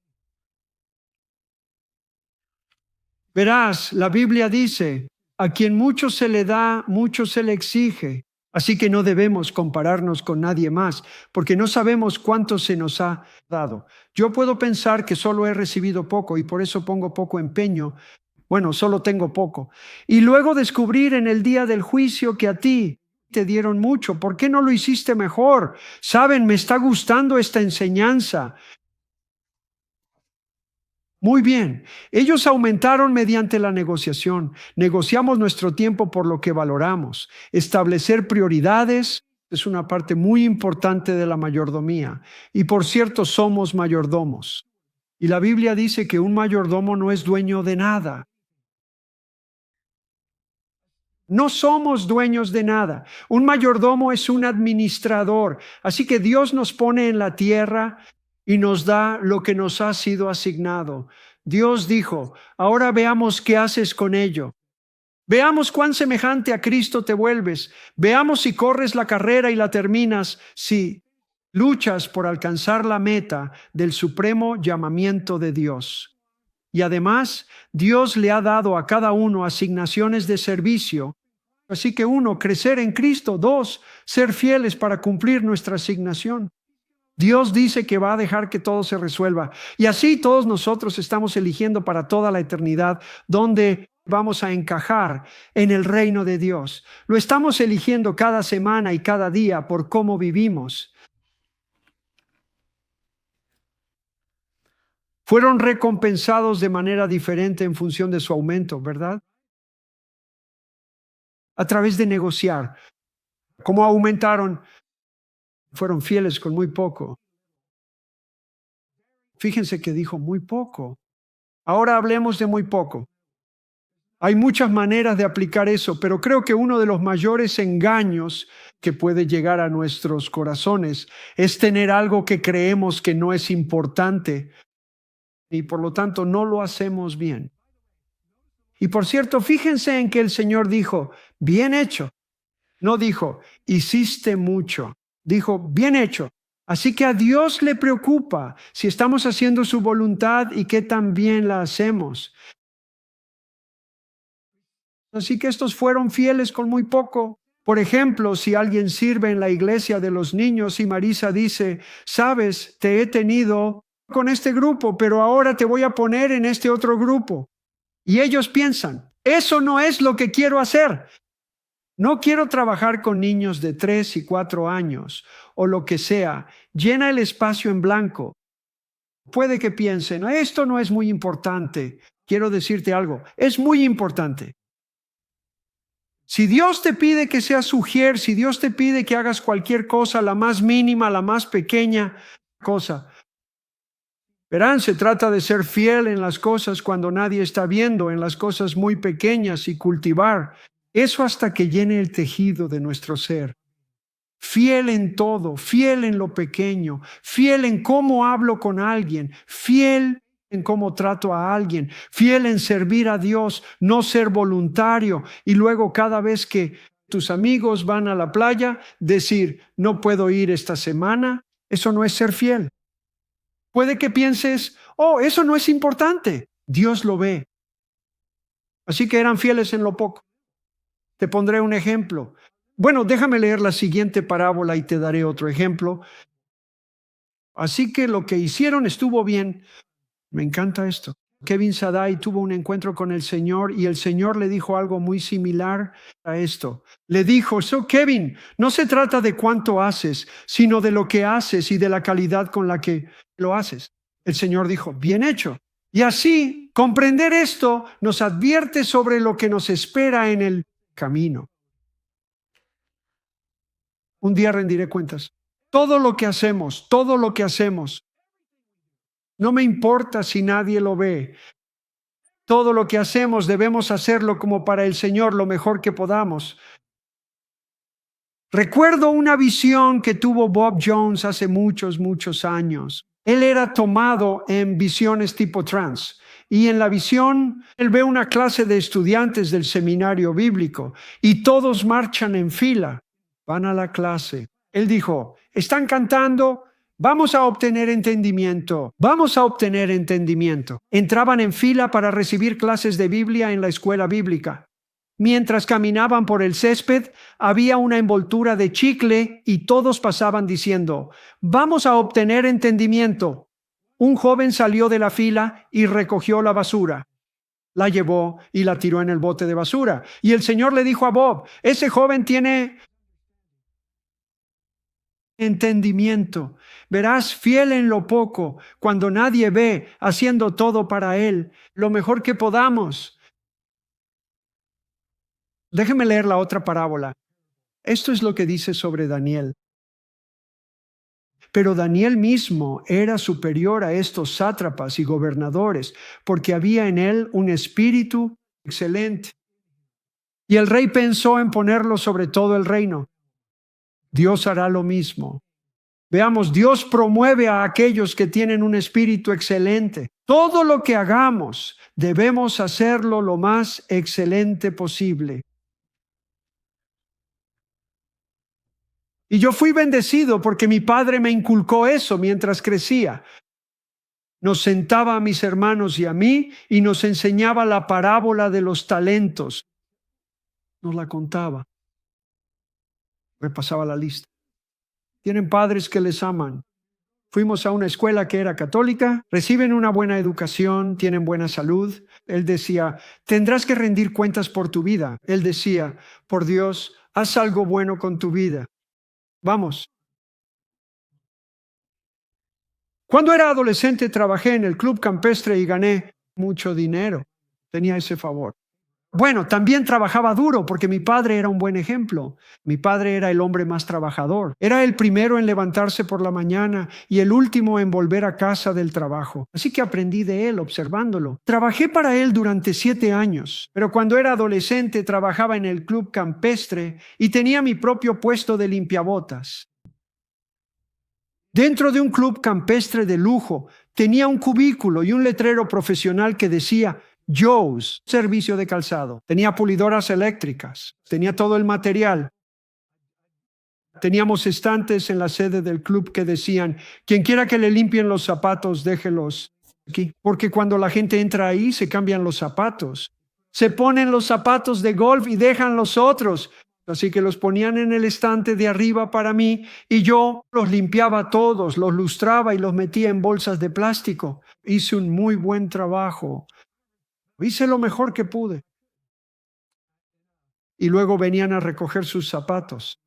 A: Verás, la Biblia dice, a quien mucho se le da, mucho se le exige. Así que no debemos compararnos con nadie más, porque no sabemos cuánto se nos ha dado. Yo puedo pensar que solo he recibido poco y por eso pongo poco empeño. Bueno, solo tengo poco. Y luego descubrir en el día del juicio que a ti te dieron mucho. ¿Por qué no lo hiciste mejor? Saben, me está gustando esta enseñanza. Muy bien, ellos aumentaron mediante la negociación. Negociamos nuestro tiempo por lo que valoramos. Establecer prioridades es una parte muy importante de la mayordomía. Y por cierto, somos mayordomos. Y la Biblia dice que un mayordomo no es dueño de nada. No somos dueños de nada. Un mayordomo es un administrador. Así que Dios nos pone en la tierra y nos da lo que nos ha sido asignado. Dios dijo, ahora veamos qué haces con ello. Veamos cuán semejante a Cristo te vuelves. Veamos si corres la carrera y la terminas, si luchas por alcanzar la meta del supremo llamamiento de Dios. Y además, Dios le ha dado a cada uno asignaciones de servicio. Así que uno, crecer en Cristo. Dos, ser fieles para cumplir nuestra asignación. Dios dice que va a dejar que todo se resuelva. Y así todos nosotros estamos eligiendo para toda la eternidad dónde vamos a encajar en el reino de Dios. Lo estamos eligiendo cada semana y cada día por cómo vivimos. Fueron recompensados de manera diferente en función de su aumento, ¿verdad? A través de negociar. ¿Cómo aumentaron? Fueron fieles con muy poco. Fíjense que dijo muy poco. Ahora hablemos de muy poco. Hay muchas maneras de aplicar eso, pero creo que uno de los mayores engaños que puede llegar a nuestros corazones es tener algo que creemos que no es importante y por lo tanto no lo hacemos bien. Y por cierto, fíjense en que el Señor dijo, bien hecho. No dijo, hiciste mucho. Dijo, bien hecho. Así que a Dios le preocupa si estamos haciendo su voluntad y qué tan bien la hacemos. Así que estos fueron fieles con muy poco. Por ejemplo, si alguien sirve en la iglesia de los niños y Marisa dice, sabes, te he tenido con este grupo, pero ahora te voy a poner en este otro grupo. Y ellos piensan, eso no es lo que quiero hacer. No quiero trabajar con niños de 3 y 4 años o lo que sea. Llena el espacio en blanco. Puede que piensen, esto no es muy importante. Quiero decirte algo, es muy importante. Si Dios te pide que seas ujier, si Dios te pide que hagas cualquier cosa, la más mínima, la más pequeña cosa, verán, se trata de ser fiel en las cosas cuando nadie está viendo, en las cosas muy pequeñas y cultivar eso hasta que llene el tejido de nuestro ser. Fiel en todo, fiel en lo pequeño, fiel en cómo hablo con alguien, fiel en cómo trato a alguien, fiel en servir a Dios, no ser voluntario y luego cada vez que tus amigos van a la playa, decir, no puedo ir esta semana. Eso no es ser fiel. Puede que pienses, eso no es importante. Dios lo ve. Así que eran fieles en lo poco. Te pondré un ejemplo. Bueno, déjame leer la siguiente parábola y te daré otro ejemplo. Así que lo que hicieron estuvo bien. Me encanta esto. Kevin Sadai tuvo un encuentro con el Señor y el Señor le dijo algo muy similar a esto. Le dijo, Kevin, no se trata de cuánto haces, sino de lo que haces y de la calidad con la que lo haces. El Señor dijo, bien hecho. Y así, comprender esto nos advierte sobre lo que nos espera en el camino. Un día rendiré cuentas. Todo lo que hacemos, no me importa si nadie lo ve. Todo lo que hacemos debemos hacerlo como para el Señor lo mejor que podamos. Recuerdo una visión que tuvo Bob Jones hace muchos años. Él era tomado en visiones tipo trance. Y en la visión, él ve una clase de estudiantes del seminario bíblico y todos marchan en fila. Van a la clase. Él dijo, están cantando, vamos a obtener entendimiento, vamos a obtener entendimiento. Entraban en fila para recibir clases de Biblia en la escuela bíblica. Mientras caminaban por el césped, había una envoltura de chicle y todos pasaban diciendo, vamos a obtener entendimiento. Un joven salió de la fila y recogió la basura. La llevó y la tiró en el bote de basura. Y el Señor le dijo a Bob, ese joven tiene entendimiento. Verás, fiel en lo poco, cuando nadie ve, haciendo todo para Él, lo mejor que podamos. Déjeme leer la otra parábola. Esto es lo que dice sobre Daniel. Pero Daniel mismo era superior a estos sátrapas y gobernadores, porque había en él un espíritu excelente. Y el rey pensó en ponerlo sobre todo el reino. Dios hará lo mismo. Veamos, Dios promueve a aquellos que tienen un espíritu excelente. Todo lo que hagamos, debemos hacerlo lo más excelente posible. Y yo fui bendecido porque mi padre me inculcó eso mientras crecía. Nos sentaba a mis hermanos y a mí y nos enseñaba la parábola de los talentos. Nos la contaba. Repasaba la lista. Tienen padres que les aman. Fuimos a una escuela que era católica, reciben una buena educación, tienen buena salud. Él decía, tendrás que rendir cuentas por tu vida. Él decía, por Dios, haz algo bueno con tu vida. Vamos. Cuando era adolescente trabajé en el club campestre y gané mucho dinero. Tenía ese favor. Bueno, también trabajaba duro porque mi padre era un buen ejemplo. Mi padre era el hombre más trabajador. Era el primero en levantarse por la mañana y el último en volver a casa del trabajo. Así que aprendí de él observándolo. Trabajé para él durante 7 años, pero cuando era adolescente trabajaba en el club campestre y tenía mi propio puesto de limpiabotas. Dentro de un club campestre de lujo tenía un cubículo y un letrero profesional que decía Joe's, servicio de calzado. Tenía pulidoras eléctricas, tenía todo el material. Teníamos estantes en la sede del club que decían, quien quiera que le limpien los zapatos, déjelos aquí. Porque cuando la gente entra ahí, se cambian los zapatos. Se ponen los zapatos de golf y dejan los otros. Así que los ponían en el estante de arriba para mí y yo los limpiaba todos, los lustraba y los metía en bolsas de plástico. Hice un muy buen trabajo. Hice lo mejor que pude. Y luego venían a recoger sus zapatos.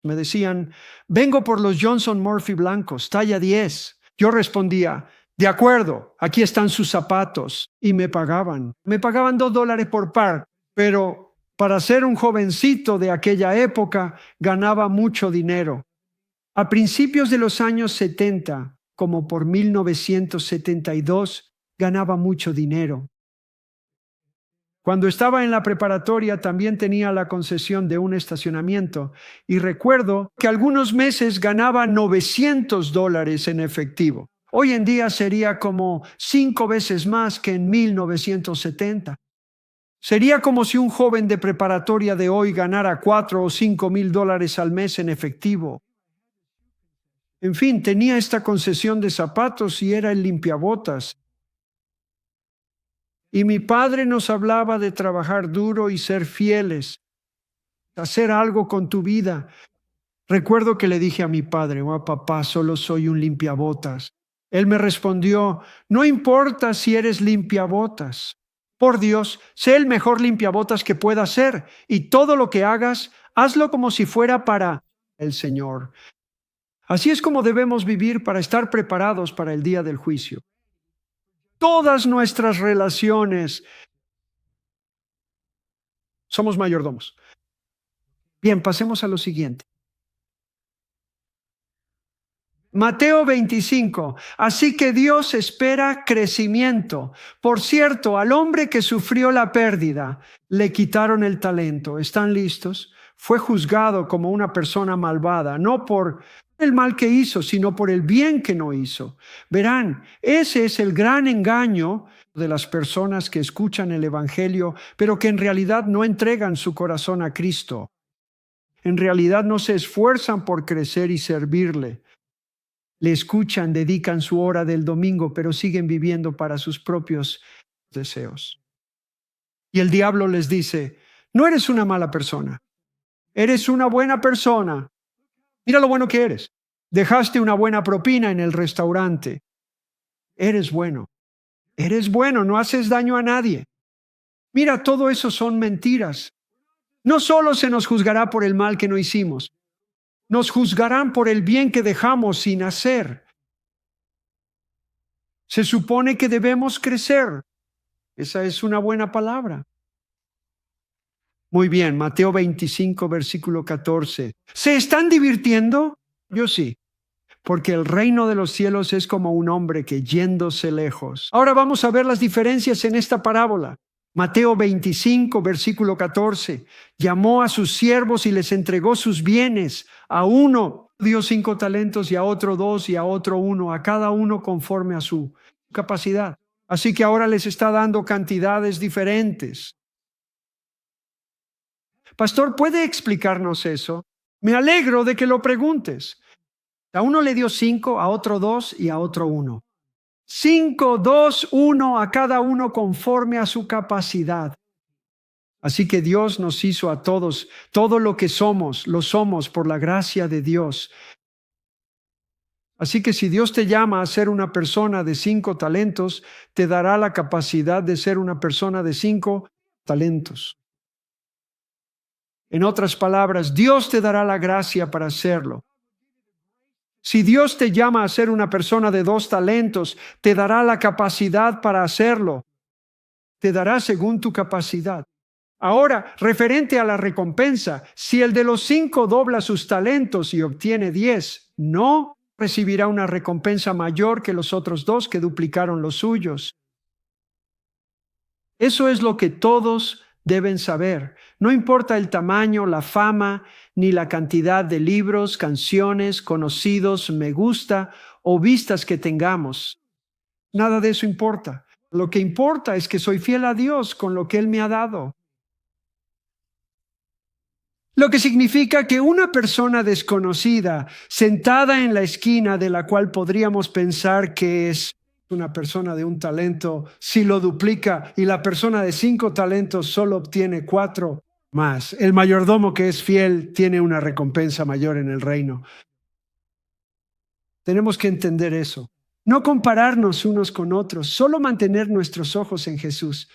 A: Me decían, vengo por los Johnson Murphy blancos, talla 10. Yo respondía, de acuerdo, aquí están sus zapatos. Y me pagaban. Me pagaban $2 por par, pero para ser un jovencito de aquella época, ganaba mucho dinero. A principios de los años 70, como por 1972, ganaba mucho dinero. Cuando estaba en la preparatoria también tenía la concesión de un estacionamiento y recuerdo que algunos meses ganaba $900 en efectivo. Hoy en día sería como 5 veces más que en 1970. Sería como si un joven de preparatoria de hoy ganara $4 o $5,000 al mes en efectivo. En fin, tenía esta concesión de zapatos y era el limpiabotas. Y mi padre nos hablaba de trabajar duro y ser fieles, hacer algo con tu vida. Recuerdo que le dije a mi padre, papá, solo soy un limpiabotas. Él me respondió, no importa si eres limpiabotas. Por Dios, sé el mejor limpiabotas que puedas ser y todo lo que hagas, hazlo como si fuera para el Señor. Así es como debemos vivir para estar preparados para el día del juicio. Todas nuestras relaciones somos mayordomos. Bien, pasemos a lo siguiente. Mateo 25. Así que Dios espera crecimiento. Por cierto, al hombre que sufrió la pérdida, le quitaron el talento. ¿Están listos? Fue juzgado como una persona malvada, no por el mal que hizo, sino por el bien que no hizo. Verán, ese es el gran engaño de las personas que escuchan el Evangelio, pero que en realidad no entregan su corazón a Cristo. En realidad no se esfuerzan por crecer y servirle. Le escuchan, dedican su hora del domingo, pero siguen viviendo para sus propios deseos. Y el diablo les dice, no eres una mala persona, eres una buena persona. Mira lo bueno que eres. Dejaste una buena propina en el restaurante. Eres bueno, no haces daño a nadie. Mira, todo eso son mentiras. No solo se nos juzgará por el mal que no hicimos, nos juzgarán por el bien que dejamos sin hacer. Se supone que debemos crecer. Esa es una buena palabra. Muy bien, Mateo 25, versículo 14. ¿Se están divirtiendo? Yo sí, porque el reino de los cielos es como un hombre que yéndose lejos. Ahora vamos a ver las diferencias en esta parábola. Mateo 25, versículo 14. Llamó a sus siervos y les entregó sus bienes. A uno dio 5 talentos y a otro 2 y a otro 1, a cada uno conforme a su capacidad. Así que ahora les está dando cantidades diferentes. Pastor, ¿puede explicarnos eso? Me alegro de que lo preguntes. A uno le dio 5, a otro 2 y a otro 1. 5, 2, 1 a cada uno conforme a su capacidad. Así que Dios nos hizo a todos, todo lo que somos, lo somos por la gracia de Dios. Así que si Dios te llama a ser una persona de 5 talentos, te dará la capacidad de ser una persona de 5 talentos. En otras palabras, Dios te dará la gracia para hacerlo. Si Dios te llama a ser una persona de 2 talentos, te dará la capacidad para hacerlo. Te dará según tu capacidad. Ahora, referente a la recompensa, si el de los 5 dobla sus talentos y obtiene 10, no recibirá una recompensa mayor que los otros 2 que duplicaron los suyos. Eso es lo que todos deben saber. No importa el tamaño, la fama, ni la cantidad de libros, canciones, conocidos, me gusta o vistas que tengamos. Nada de eso importa. Lo que importa es que soy fiel a Dios con lo que Él me ha dado. Lo que significa que una persona desconocida, sentada en la esquina de la cual podríamos pensar que es una persona de 1 talento, si lo duplica y la persona de 5 talentos solo obtiene 4 más, el mayordomo que es fiel tiene una recompensa mayor en el reino. Tenemos que entender eso. No compararnos unos con otros, solo mantener nuestros ojos en Jesús.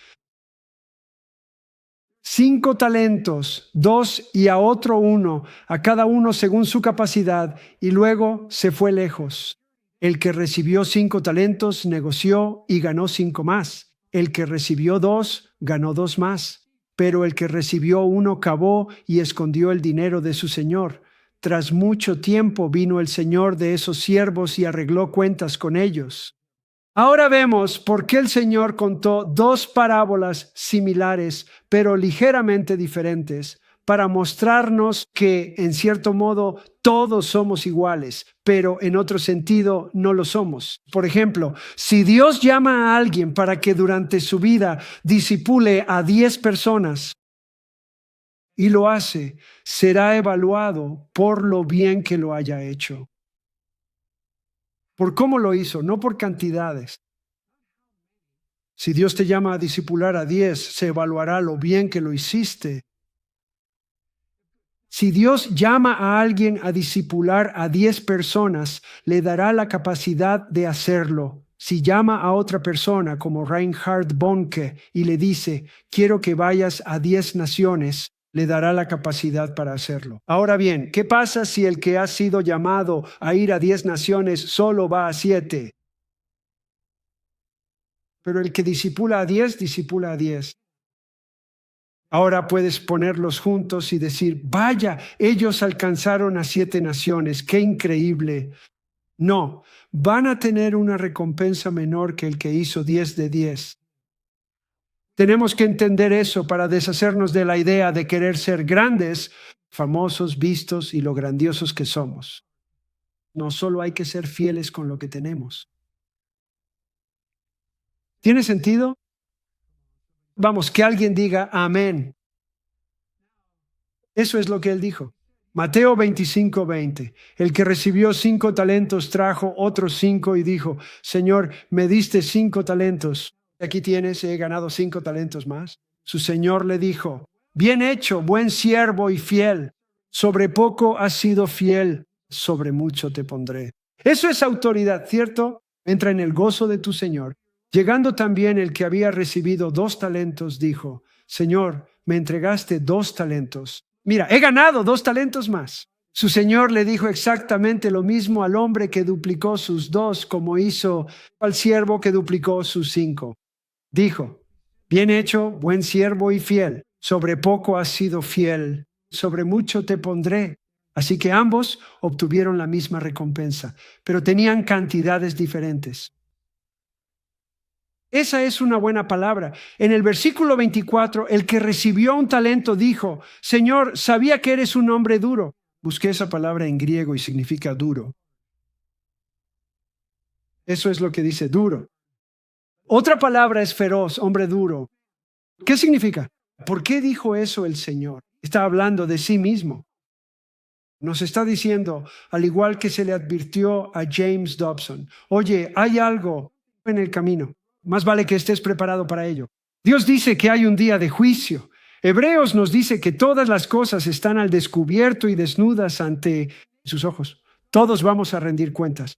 A: 5 talentos, 2 y a otro 1, a cada uno según su capacidad, y luego se fue lejos. El que recibió 5 talentos negoció y ganó 5 más. El que recibió 2 ganó 2 más. Pero el que recibió 1 cavó y escondió el dinero de su señor. Tras mucho tiempo vino el señor de esos siervos y arregló cuentas con ellos. Ahora vemos por qué el Señor contó 2 parábolas similares, pero ligeramente diferentes, para mostrarnos que, en cierto modo, todos somos iguales, pero en otro sentido no lo somos. Por ejemplo, si Dios llama a alguien para que durante su vida discipule a 10 personas y lo hace, será evaluado por lo bien que lo haya hecho. Por cómo lo hizo, no por cantidades. Si Dios te llama a discipular a 10, se evaluará lo bien que lo hiciste. Si Dios llama a alguien a discipular a 10 personas, le dará la capacidad de hacerlo. Si llama a otra persona como Reinhard Bonnke y le dice, quiero que vayas a 10 naciones, le dará la capacidad para hacerlo. Ahora bien, ¿qué pasa si el que ha sido llamado a ir a 10 naciones solo va a 7? Pero el que discipula a 10, discipula a 10. Ahora puedes ponerlos juntos y decir, vaya, ellos alcanzaron a 7 naciones, qué increíble. No, van a tener una recompensa menor que el que hizo 10 de 10. Tenemos que entender eso para deshacernos de la idea de querer ser grandes, famosos, vistos y lo grandiosos que somos. No, solo hay que ser fieles con lo que tenemos. ¿Tiene sentido? Vamos, que alguien diga amén. Eso es lo que él dijo. Mateo 25:20. El que recibió 5 talentos trajo otros 5 y dijo, Señor, me diste 5 talentos. Aquí tienes, he ganado 5 talentos más. Su señor le dijo, bien hecho, buen siervo y fiel. Sobre poco has sido fiel, sobre mucho te pondré. Eso es autoridad, ¿cierto? Entra en el gozo de tu señor. Llegando también el que había recibido 2 talentos, dijo, Señor, me entregaste 2 talentos. Mira, he ganado 2 talentos más. Su señor le dijo exactamente lo mismo al hombre que duplicó sus 2, como hizo al siervo que duplicó sus 5. Dijo, bien hecho, buen siervo y fiel. Sobre poco has sido fiel, sobre mucho te pondré. Así que ambos obtuvieron la misma recompensa, pero tenían cantidades diferentes. Esa es una buena palabra. En el versículo 24, el que recibió 1 talento dijo, Señor, sabía que eres un hombre duro. Busqué esa palabra en griego y significa duro. Eso es lo que dice duro. Otra palabra es feroz, hombre duro. ¿Qué significa? ¿Por qué dijo eso el Señor? Está hablando de sí mismo. Nos está diciendo, al igual que se le advirtió a James Dobson, oye, hay algo en el camino. Más vale que estés preparado para ello. Dios dice que hay un día de juicio. Hebreos nos dice que todas las cosas están al descubierto y desnudas ante sus ojos. Todos vamos a rendir cuentas.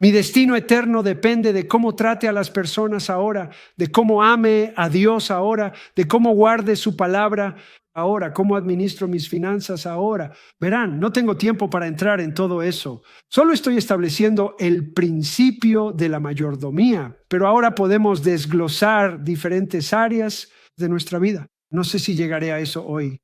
A: Mi destino eterno depende de cómo trate a las personas ahora, de cómo ame a Dios ahora, de cómo guarde su palabra ahora, cómo administro mis finanzas ahora. Verán, no tengo tiempo para entrar en todo eso. Solo estoy estableciendo el principio de la mayordomía, pero ahora podemos desglosar diferentes áreas de nuestra vida. No sé si llegaré a eso hoy.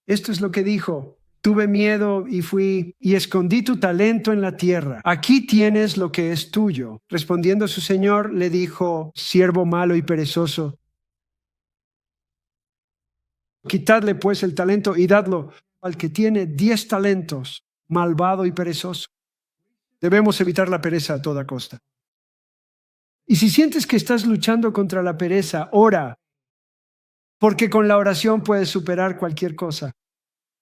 A: Esto es lo que dijo. Tuve miedo y fui y escondí tu talento en la tierra. Aquí tienes lo que es tuyo. Respondiendo su señor, le dijo, siervo malo y perezoso, quitadle pues el talento y dadlo al que tiene 10 talentos, malvado y perezoso. Debemos evitar la pereza a toda costa. Y si sientes que estás luchando contra la pereza, ora, porque con la oración puedes superar cualquier cosa.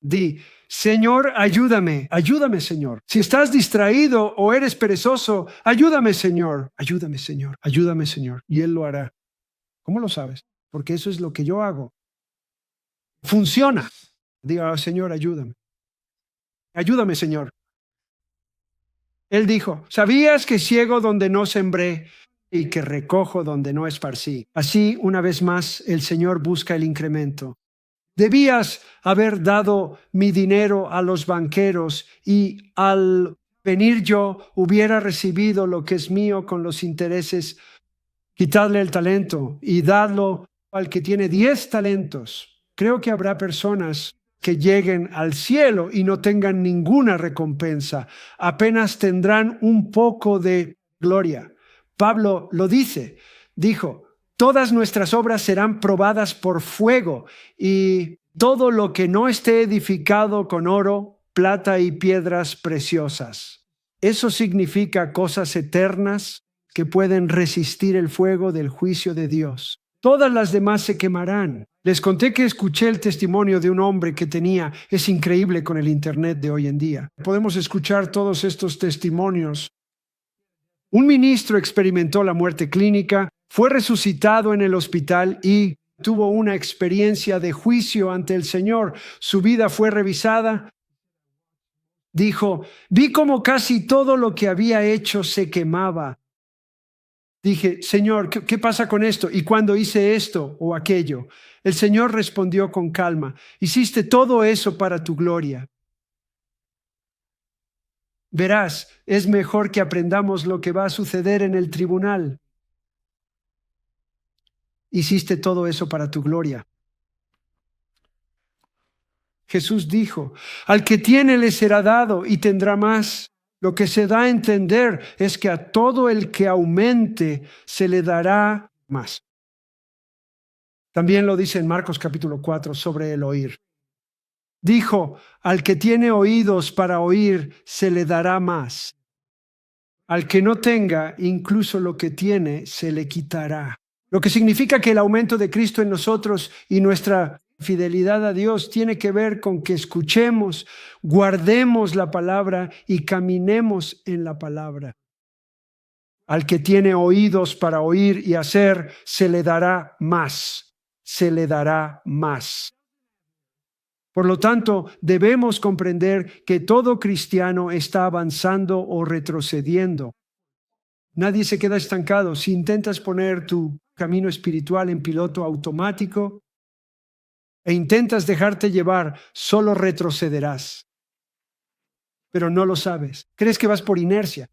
A: Di, Señor, ayúdame, ayúdame, Señor. Si estás distraído o eres perezoso, ayúdame, Señor, ayúdame, Señor, ayúdame, Señor. Y Él lo hará. ¿Cómo lo sabes? Porque eso es lo que yo hago. Funciona. Diga, Señor, ayúdame. Ayúdame, Señor. Él dijo, ¿sabías que ciego donde no sembré y que recojo donde no esparcí? Así, una vez más, el Señor busca el incremento. Debías haber dado mi dinero a los banqueros y al venir yo hubiera recibido lo que es mío con los intereses. Quitadle el talento y dadlo al que tiene 10 talentos. Creo que habrá personas que lleguen al cielo y no tengan ninguna recompensa. Apenas tendrán un poco de gloria. Pablo lo dijo, todas nuestras obras serán probadas por fuego y todo lo que no esté edificado con oro, plata y piedras preciosas. Eso significa cosas eternas que pueden resistir el fuego del juicio de Dios. Todas las demás se quemarán. Les conté que escuché el testimonio de un hombre que es increíble con el internet de hoy en día. Podemos escuchar todos estos testimonios. Un ministro experimentó la muerte clínica, fue resucitado en el hospital y tuvo una experiencia de juicio ante el Señor. Su vida fue revisada. Dijo, vi como casi todo lo que había hecho se quemaba. Dije, Señor, ¿qué pasa con esto? ¿Y cuando hice esto o aquello? El Señor respondió con calma, hiciste todo eso para tu gloria. Verás, es mejor que aprendamos lo que va a suceder en el tribunal. Hiciste todo eso para tu gloria. Jesús dijo, al que tiene le será dado y tendrá más. Lo que se da a entender es que a todo el que aumente se le dará más. También lo dice en Marcos capítulo 4 sobre el oír. Dijo, al que tiene oídos para oír se le dará más. Al que no tenga, incluso lo que tiene se le quitará. Lo que significa que el aumento de Cristo en nosotros y nuestra fidelidad a Dios tiene que ver con que escuchemos, guardemos la palabra y caminemos en la palabra. Al que tiene oídos para oír y hacer, se le dará más, se le dará más. Por lo tanto, debemos comprender que todo cristiano está avanzando o retrocediendo. Nadie se queda estancado. Si intentas poner tu camino espiritual en piloto automático e intentas dejarte llevar, solo retrocederás. Pero no lo sabes. Crees que vas por inercia.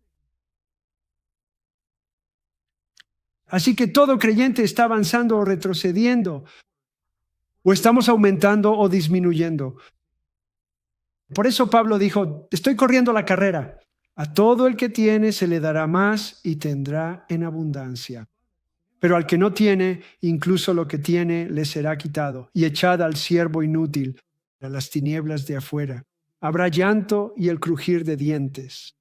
A: Así que todo creyente está avanzando o retrocediendo. O estamos aumentando o disminuyendo. Por eso Pablo dijo, estoy corriendo la carrera. A todo el que tiene se le dará más y tendrá en abundancia. Pero al que no tiene, incluso lo que tiene le será quitado. Y echad al siervo inútil a las tinieblas de afuera. Habrá llanto y el crujir de dientes.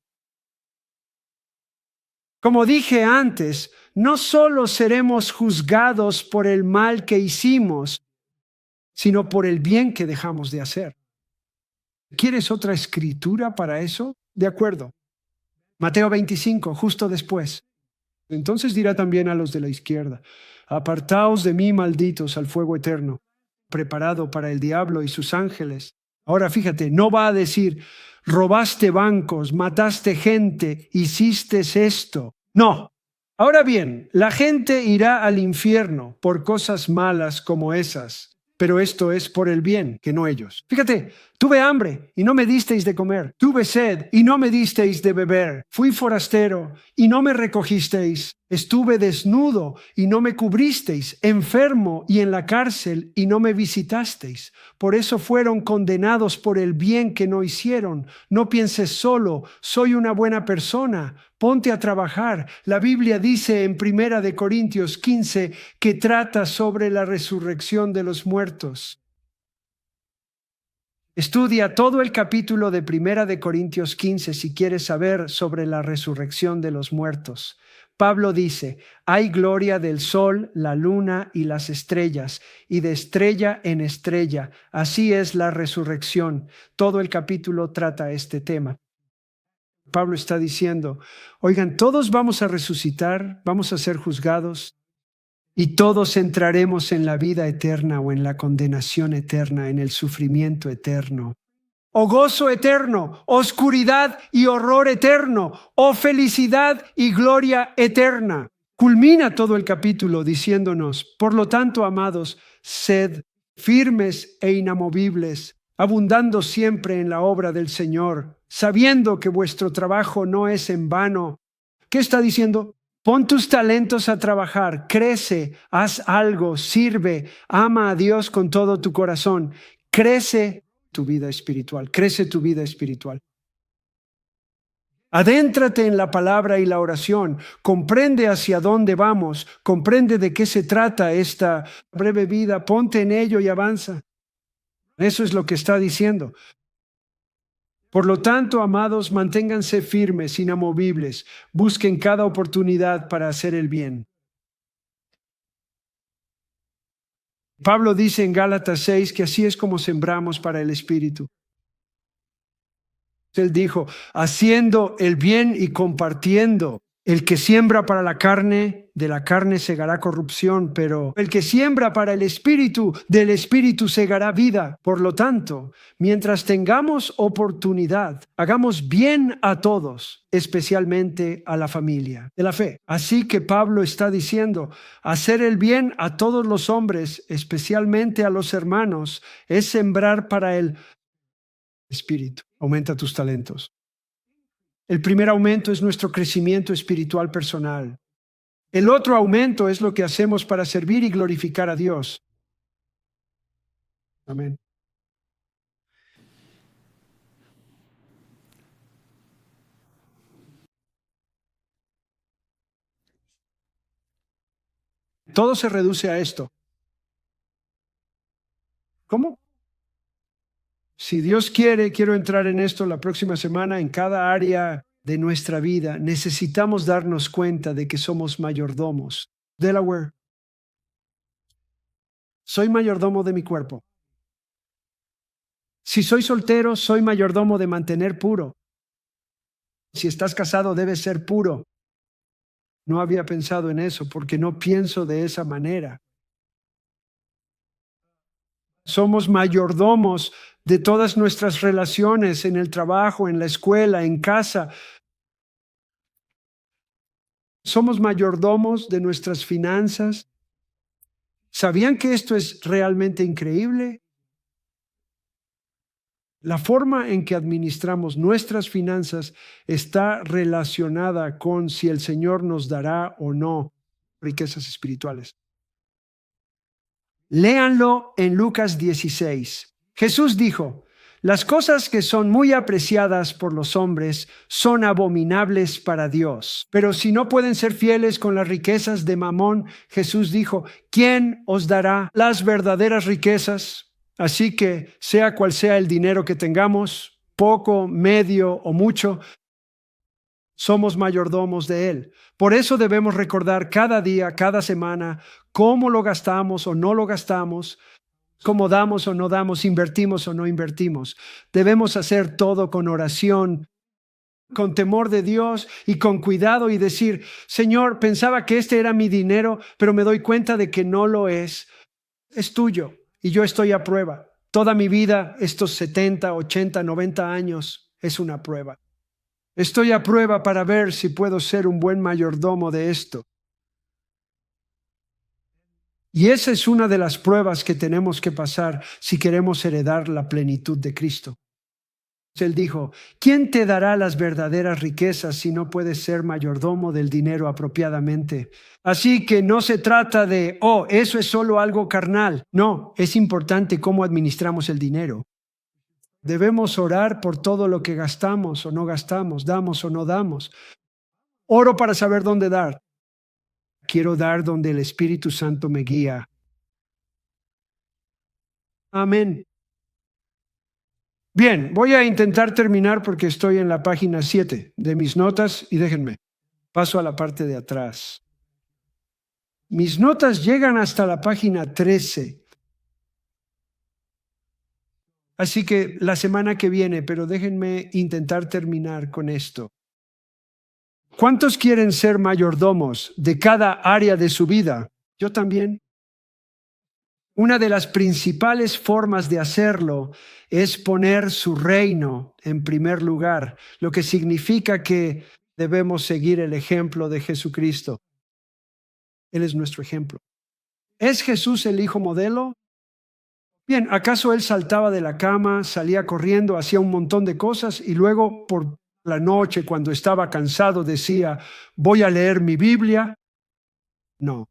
A: Como dije antes, no solo seremos juzgados por el mal que hicimos, sino por el bien que dejamos de hacer. ¿Quieres otra escritura para eso? De acuerdo. Mateo 25, justo después. Entonces dirá también a los de la izquierda: apartaos de mí, malditos, al fuego eterno, preparado para el diablo y sus ángeles. Ahora fíjate, no va a decir: robaste bancos, mataste gente, hiciste esto. No. Ahora bien, la gente irá al infierno por cosas malas como esas, pero esto es por el bien, que no ellos. Fíjate, tuve hambre y no me disteis de comer. Tuve sed y no me disteis de beber. Fui forastero y no me recogisteis. Estuve desnudo y no me cubristeis. Enfermo y en la cárcel y no me visitasteis. Por eso fueron condenados por el bien que no hicieron. No pienses solo, soy una buena persona. Ponte a trabajar. La Biblia dice en 1 Corintios 15 que trata sobre la resurrección de los muertos. Estudia todo el capítulo de 1 Corintios 15 si quieres saber sobre la resurrección de los muertos. Pablo dice: hay gloria del sol, la luna y las estrellas, y de estrella en estrella. Así es la resurrección. Todo el capítulo trata este tema. Pablo está diciendo: oigan, todos vamos a resucitar, vamos a ser juzgados y todos entraremos en la vida eterna o en la condenación eterna, en el sufrimiento eterno, o gozo eterno, oscuridad y horror eterno, o felicidad y gloria eterna. Culmina todo el capítulo diciéndonos: por lo tanto, amados, sed firmes e inamovibles, abundando siempre en la obra del Señor, sabiendo que vuestro trabajo no es en vano. ¿Qué está diciendo? Pon tus talentos a trabajar, crece, haz algo, sirve, ama a Dios con todo tu corazón. Crece tu vida espiritual, crece tu vida espiritual. Adéntrate en la palabra y la oración, comprende hacia dónde vamos, comprende de qué se trata esta breve vida, ponte en ello y avanza. Eso es lo que está diciendo. Por lo tanto, amados, manténganse firmes, inamovibles, busquen cada oportunidad para hacer el bien. Pablo dice en Gálatas 6 que así es como sembramos para el Espíritu. Él dijo: haciendo el bien y compartiendo. El que siembra para la carne, de la carne segará corrupción, pero el que siembra para el Espíritu, del Espíritu segará vida. Por lo tanto, mientras tengamos oportunidad, hagamos bien a todos, especialmente a la familia de la fe. Así que Pablo está diciendo: hacer el bien a todos los hombres, especialmente a los hermanos, es sembrar para el Espíritu. Aumenta tus talentos. El primer aumento es nuestro crecimiento espiritual personal. El otro aumento es lo que hacemos para servir y glorificar a Dios. Amén. Todo se reduce a esto. ¿Cómo? Si Dios quiere, quiero entrar en esto la próxima semana. En cada área de nuestra vida necesitamos darnos cuenta de que somos mayordomos. Delaware. Soy mayordomo de mi cuerpo. Si soy soltero, soy mayordomo de mantener puro. Si estás casado, debes ser puro. No había pensado en eso porque no pienso de esa manera. Somos mayordomos de todas nuestras relaciones en el trabajo, en la escuela, en casa. Somos mayordomos de nuestras finanzas. ¿Sabían que esto es realmente increíble? La forma en que administramos nuestras finanzas está relacionada con si el Señor nos dará o no riquezas espirituales. Léanlo en Lucas 16. Jesús dijo: las cosas que son muy apreciadas por los hombres son abominables para Dios. Pero si no pueden ser fieles con las riquezas de Mamón, Jesús dijo: ¿quién os dará las verdaderas riquezas? Así que, sea cual sea el dinero que tengamos, poco, medio o mucho, somos mayordomos de Él. Por eso debemos recordar cada día, cada semana, cómo lo gastamos o no lo gastamos, cómo damos o no damos, invertimos o no invertimos. Debemos hacer todo con oración, con temor de Dios y con cuidado y decir, Señor, pensaba que este era mi dinero, pero me doy cuenta de que no lo es. Es tuyo y yo estoy a prueba. Toda mi vida, estos 70, 80, 90 años, es una prueba. Estoy a prueba para ver si puedo ser un buen mayordomo de esto. Y esa es una de las pruebas que tenemos que pasar si queremos heredar la plenitud de Cristo. Él dijo, ¿quién te dará las verdaderas riquezas si no puedes ser mayordomo del dinero apropiadamente? Así que no se trata de, eso es solo algo carnal. No, es importante cómo administramos el dinero. Debemos orar por todo lo que gastamos o no gastamos, damos o no damos. Oro para saber dónde dar. Quiero dar donde el Espíritu Santo me guía. Amén. Bien, voy a intentar terminar porque estoy en la página 7 de mis notas y déjenme, paso a la parte de atrás. Mis notas llegan hasta la página 13. Así que la semana que viene, pero déjenme intentar terminar con esto. ¿Cuántos quieren ser mayordomos de cada área de su vida? Yo también. Una de las principales formas de hacerlo es poner su reino en primer lugar, lo que significa que debemos seguir el ejemplo de Jesucristo. Él es nuestro ejemplo. ¿Es Jesús el hijo modelo? Bien, ¿acaso él saltaba de la cama, salía corriendo, hacía un montón de cosas y luego por la noche, cuando estaba cansado, decía, voy a leer mi Biblia? No.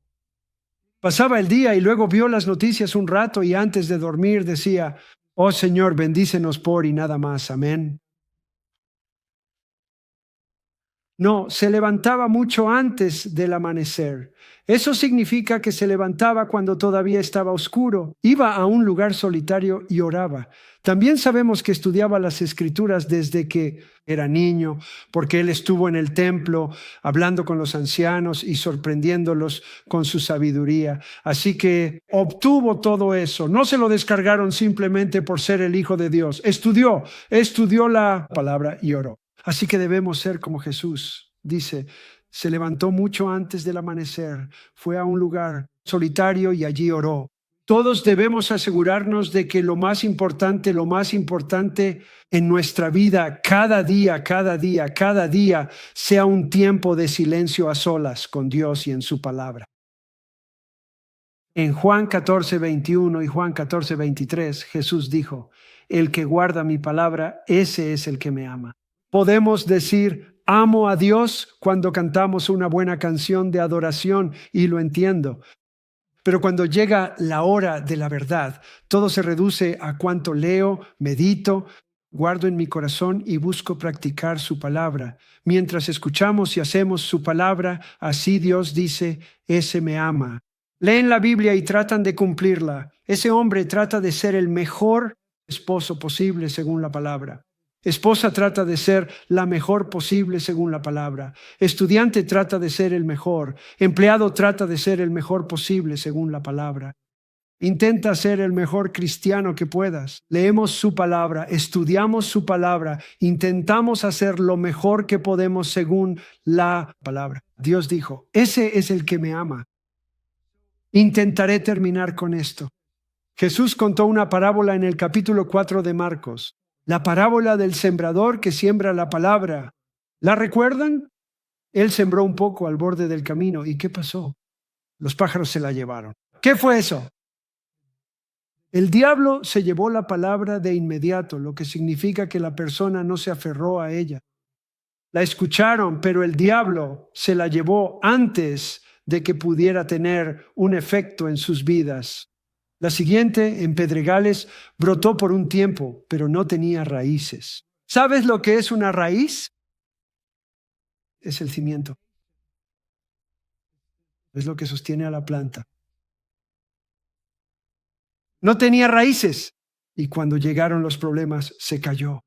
A: Pasaba el día y luego vio las noticias un rato y antes de dormir decía, oh Señor, bendícenos por y nada más. Amén. No, se levantaba mucho antes del amanecer. Eso significa que se levantaba cuando todavía estaba oscuro. Iba a un lugar solitario y oraba. También sabemos que estudiaba las Escrituras desde que era niño, porque él estuvo en el templo hablando con los ancianos y sorprendiéndolos con su sabiduría. Así que obtuvo todo eso. No se lo descargaron simplemente por ser el Hijo de Dios. Estudió la palabra y oró. Así que debemos ser como Jesús. Dice, se levantó mucho antes del amanecer, fue a un lugar solitario y allí oró. Todos debemos asegurarnos de que lo más importante en nuestra vida, cada día, sea un tiempo de silencio a solas con Dios y en su palabra. En Juan 14:21 y Juan 14:23, Jesús dijo, el que guarda mi palabra, ese es el que me ama. Podemos decir, amo a Dios cuando cantamos una buena canción de adoración y lo entiendo. Pero cuando llega la hora de la verdad, todo se reduce a cuánto leo, medito, guardo en mi corazón y busco practicar su palabra. Mientras escuchamos y hacemos su palabra, así Dios dice, ese me ama. Leen la Biblia y tratan de cumplirla. Ese hombre trata de ser el mejor esposo posible según la palabra. Esposa trata de ser la mejor posible según la palabra. Estudiante trata de ser el mejor. Empleado trata de ser el mejor posible según la palabra. Intenta ser el mejor cristiano que puedas. Leemos su palabra, estudiamos su palabra, intentamos hacer lo mejor que podemos según la palabra. Dios dijo, ese es el que me ama. Intentaré terminar con esto. Jesús contó una parábola en el capítulo 4 de Marcos. La parábola del sembrador que siembra la palabra. ¿La recuerdan? Él sembró un poco al borde del camino. ¿Y qué pasó? Los pájaros se la llevaron. ¿Qué fue eso? El diablo se llevó la palabra de inmediato, lo que significa que la persona no se aferró a ella. La escucharon, pero el diablo se la llevó antes de que pudiera tener un efecto en sus vidas. La siguiente, en pedregales, brotó por un tiempo, pero no tenía raíces. ¿Sabes lo que es una raíz? Es el cimiento. Es lo que sostiene a la planta. No tenía raíces y cuando llegaron los problemas se cayó.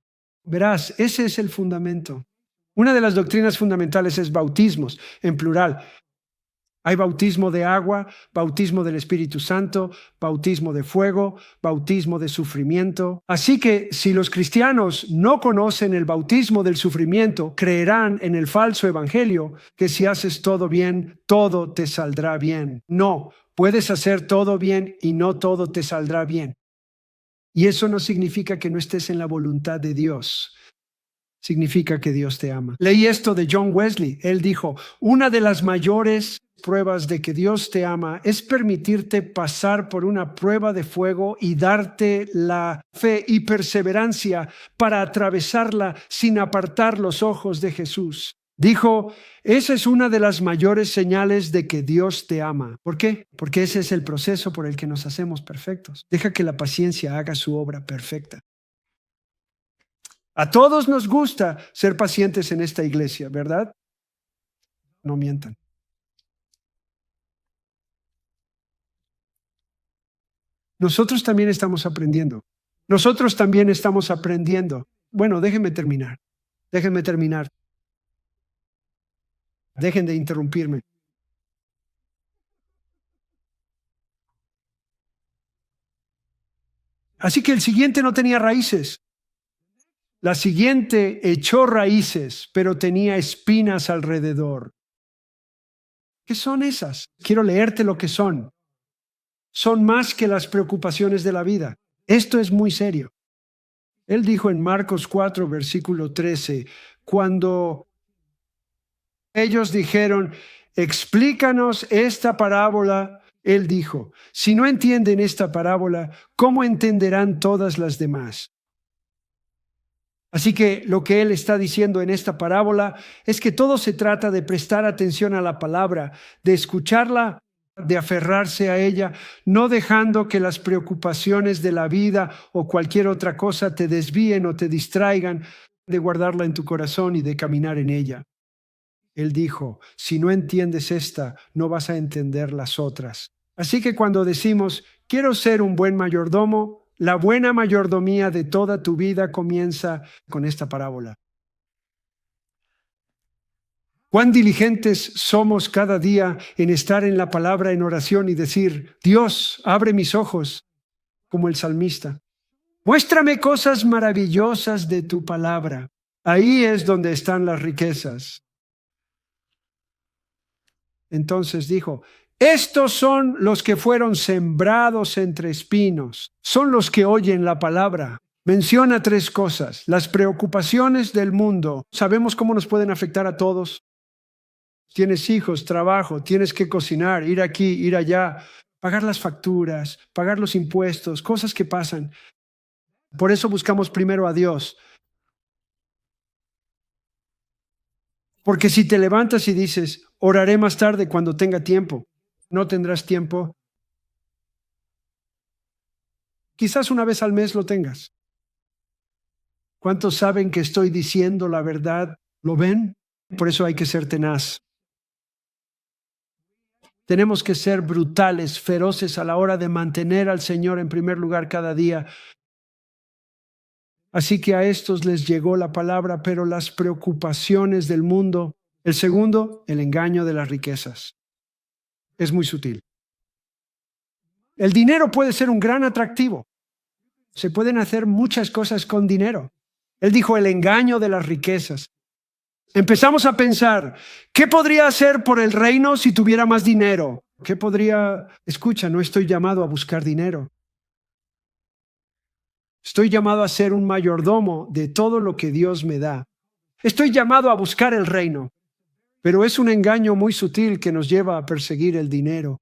A: Verás, ese es el fundamento. Una de las doctrinas fundamentales es bautismos, en plural. Hay bautismo de agua, bautismo del Espíritu Santo, bautismo de fuego, bautismo de sufrimiento. Así que si los cristianos no conocen el bautismo del sufrimiento, creerán en el falso evangelio que si haces todo bien, todo te saldrá bien. No, puedes hacer todo bien y no todo te saldrá bien. Y eso no significa que no estés en la voluntad de Dios. Significa que Dios te ama. Leí esto de John Wesley. Él dijo, una de las mayores pruebas de que Dios te ama es permitirte pasar por una prueba de fuego y darte la fe y perseverancia para atravesarla sin apartar los ojos de Jesús. Dijo, esa es una de las mayores señales de que Dios te ama. ¿Por qué? Porque ese es el proceso por el que nos hacemos perfectos. Deja que la paciencia haga su obra perfecta. A todos nos gusta ser pacientes en esta iglesia, ¿verdad? No mientan. Nosotros también estamos aprendiendo. Nosotros también estamos aprendiendo. Bueno, déjenme terminar. Déjenme terminar. Dejen de interrumpirme. Así que el siguiente no tenía raíces. La siguiente echó raíces, pero tenía espinas alrededor. ¿Qué son esas? Quiero leerte lo que son. Son más que las preocupaciones de la vida. Esto es muy serio. Él dijo en Marcos 4, versículo 13, cuando ellos dijeron, explícanos esta parábola, él dijo, si no entienden esta parábola, ¿cómo entenderán todas las demás? Así que lo que él está diciendo en esta parábola es que todo se trata de prestar atención a la palabra, de escucharla, de aferrarse a ella, no dejando que las preocupaciones de la vida o cualquier otra cosa te desvíen o te distraigan de guardarla en tu corazón y de caminar en ella. Él dijo, si no entiendes esta, no vas a entender las otras. Así que cuando decimos, quiero ser un buen mayordomo, la buena mayordomía de toda tu vida comienza con esta parábola. Cuán diligentes somos cada día en estar en la palabra en oración y decir, Dios, abre mis ojos, como el salmista. Muéstrame cosas maravillosas de tu palabra. Ahí es donde están las riquezas. Entonces dijo, estos son los que fueron sembrados entre espinos, son los que oyen la palabra. Menciona tres cosas. Las preocupaciones del mundo. Sabemos cómo nos pueden afectar a todos. Tienes hijos, trabajo, tienes que cocinar, ir aquí, ir allá, pagar las facturas, pagar los impuestos, cosas que pasan. Por eso buscamos primero a Dios. Porque si te levantas y dices, oraré más tarde cuando tenga tiempo, no tendrás tiempo. Quizás una vez al mes lo tengas. ¿Cuántos saben que estoy diciendo la verdad? ¿Lo ven? Por eso hay que ser tenaz. Tenemos que ser brutales, feroces a la hora de mantener al Señor en primer lugar cada día. Así que a estos les llegó la palabra, pero las preocupaciones del mundo. El segundo, el engaño de las riquezas. Es muy sutil. El dinero puede ser un gran atractivo. Se pueden hacer muchas cosas con dinero. Él dijo el engaño de las riquezas. Empezamos a pensar, ¿qué podría hacer por el reino si tuviera más dinero? ¿Qué podría? Escucha, no estoy llamado a buscar dinero. Estoy llamado a ser un mayordomo de todo lo que Dios me da. Estoy llamado a buscar el reino, pero es un engaño muy sutil que nos lleva a perseguir el dinero.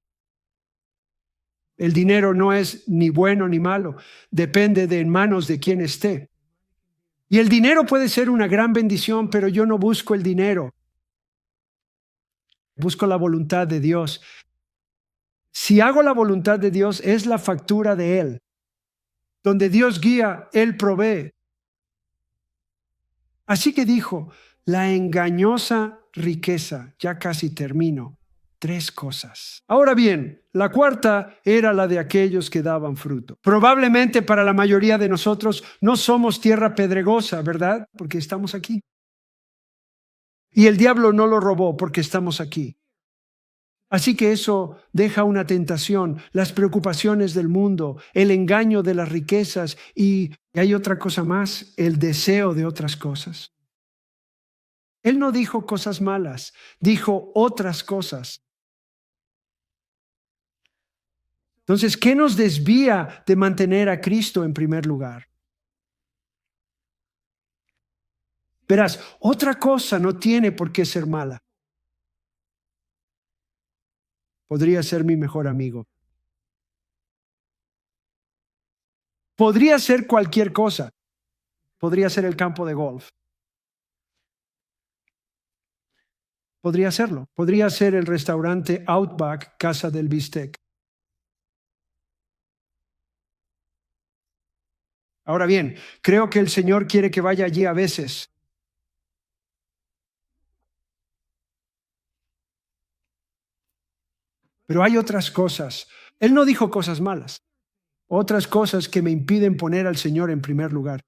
A: El dinero no es ni bueno ni malo, depende de en manos de quien esté. Y el dinero puede ser una gran bendición, pero yo no busco el dinero. Busco la voluntad de Dios. Si hago la voluntad de Dios, es la factura de Él. Donde Dios guía, Él provee. Así que dijo, la engañosa riqueza, ya casi termino. 3 cosas. Ahora bien, la cuarta era la de aquellos que daban fruto. Probablemente para la mayoría de nosotros no somos tierra pedregosa, ¿verdad? Porque estamos aquí. Y el diablo no lo robó porque estamos aquí. Así que eso deja una tentación, las preocupaciones del mundo, el engaño de las riquezas y hay otra cosa más, el deseo de otras cosas. Él no dijo cosas malas, dijo otras cosas. Entonces, ¿qué nos desvía de mantener a Cristo en primer lugar? Verás, otra cosa no tiene por qué ser mala. Podría ser mi mejor amigo. Podría ser cualquier cosa. Podría ser el campo de golf. Podría serlo. Podría ser el restaurante Outback, Casa del Bistec. Ahora bien, creo que el Señor quiere que vaya allí a veces. Pero hay otras cosas. Él no dijo cosas malas. Otras cosas que me impiden poner al Señor en primer lugar.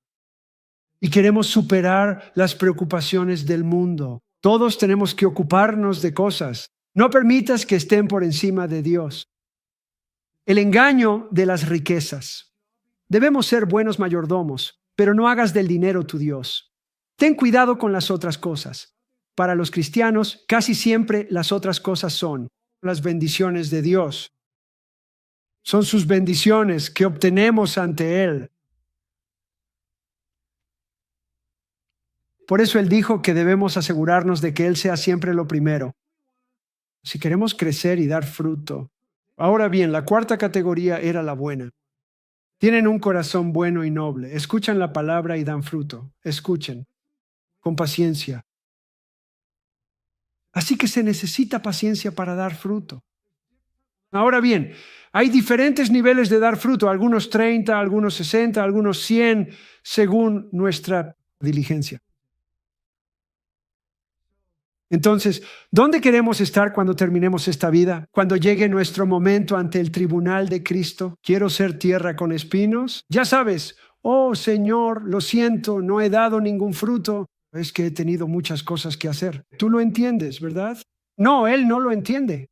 A: Y queremos superar las preocupaciones del mundo. Todos tenemos que ocuparnos de cosas. No permitas que estén por encima de Dios. El engaño de las riquezas. Debemos ser buenos mayordomos, pero no hagas del dinero tu Dios. Ten cuidado con las otras cosas. Para los cristianos, casi siempre las otras cosas son las bendiciones de Dios. Son sus bendiciones que obtenemos ante Él. Por eso Él dijo que debemos asegurarnos de que Él sea siempre lo primero. Si queremos crecer y dar fruto. Ahora bien, la cuarta categoría era la buena. Tienen un corazón bueno y noble. Escuchan la palabra y dan fruto. Escuchen, con paciencia. Así que se necesita paciencia para dar fruto. Ahora bien, hay diferentes niveles de dar fruto, algunos 30, algunos 60, algunos 100, según nuestra diligencia. Entonces, ¿dónde queremos estar cuando terminemos esta vida? Cuando llegue nuestro momento ante el tribunal de Cristo. ¿Quiero ser tierra con espinos? Ya sabes, oh Señor, lo siento, no he dado ningún fruto. Es que he tenido muchas cosas que hacer. Tú lo entiendes, ¿verdad? No, Él no lo entiende.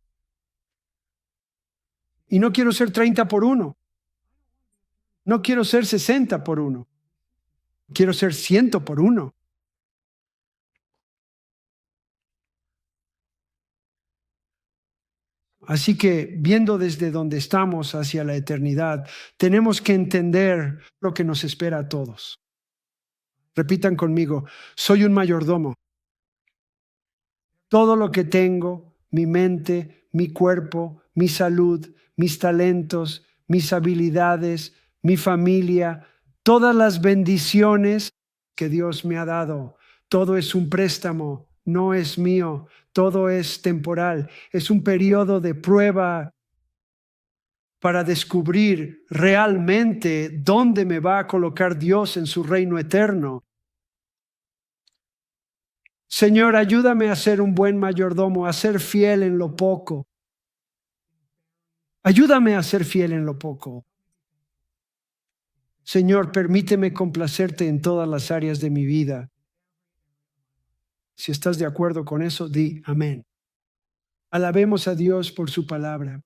A: Y no quiero ser 30 por 1. No quiero ser 60 por 1. Quiero ser 100 por 1. Así que, viendo desde donde estamos hacia la eternidad, tenemos que entender lo que nos espera a todos. Repitan conmigo, soy un mayordomo. Todo lo que tengo, mi mente, mi cuerpo, mi salud, mis talentos, mis habilidades, mi familia, todas las bendiciones que Dios me ha dado, todo es un préstamo, no es mío, todo es temporal, es un periodo de prueba para descubrir realmente dónde me va a colocar Dios en su reino eterno. Señor, ayúdame a ser un buen mayordomo, a ser fiel en lo poco. Ayúdame a ser fiel en lo poco. Señor, permíteme complacerte en todas las áreas de mi vida. Si estás de acuerdo con eso, di amén. Alabemos a Dios por su palabra.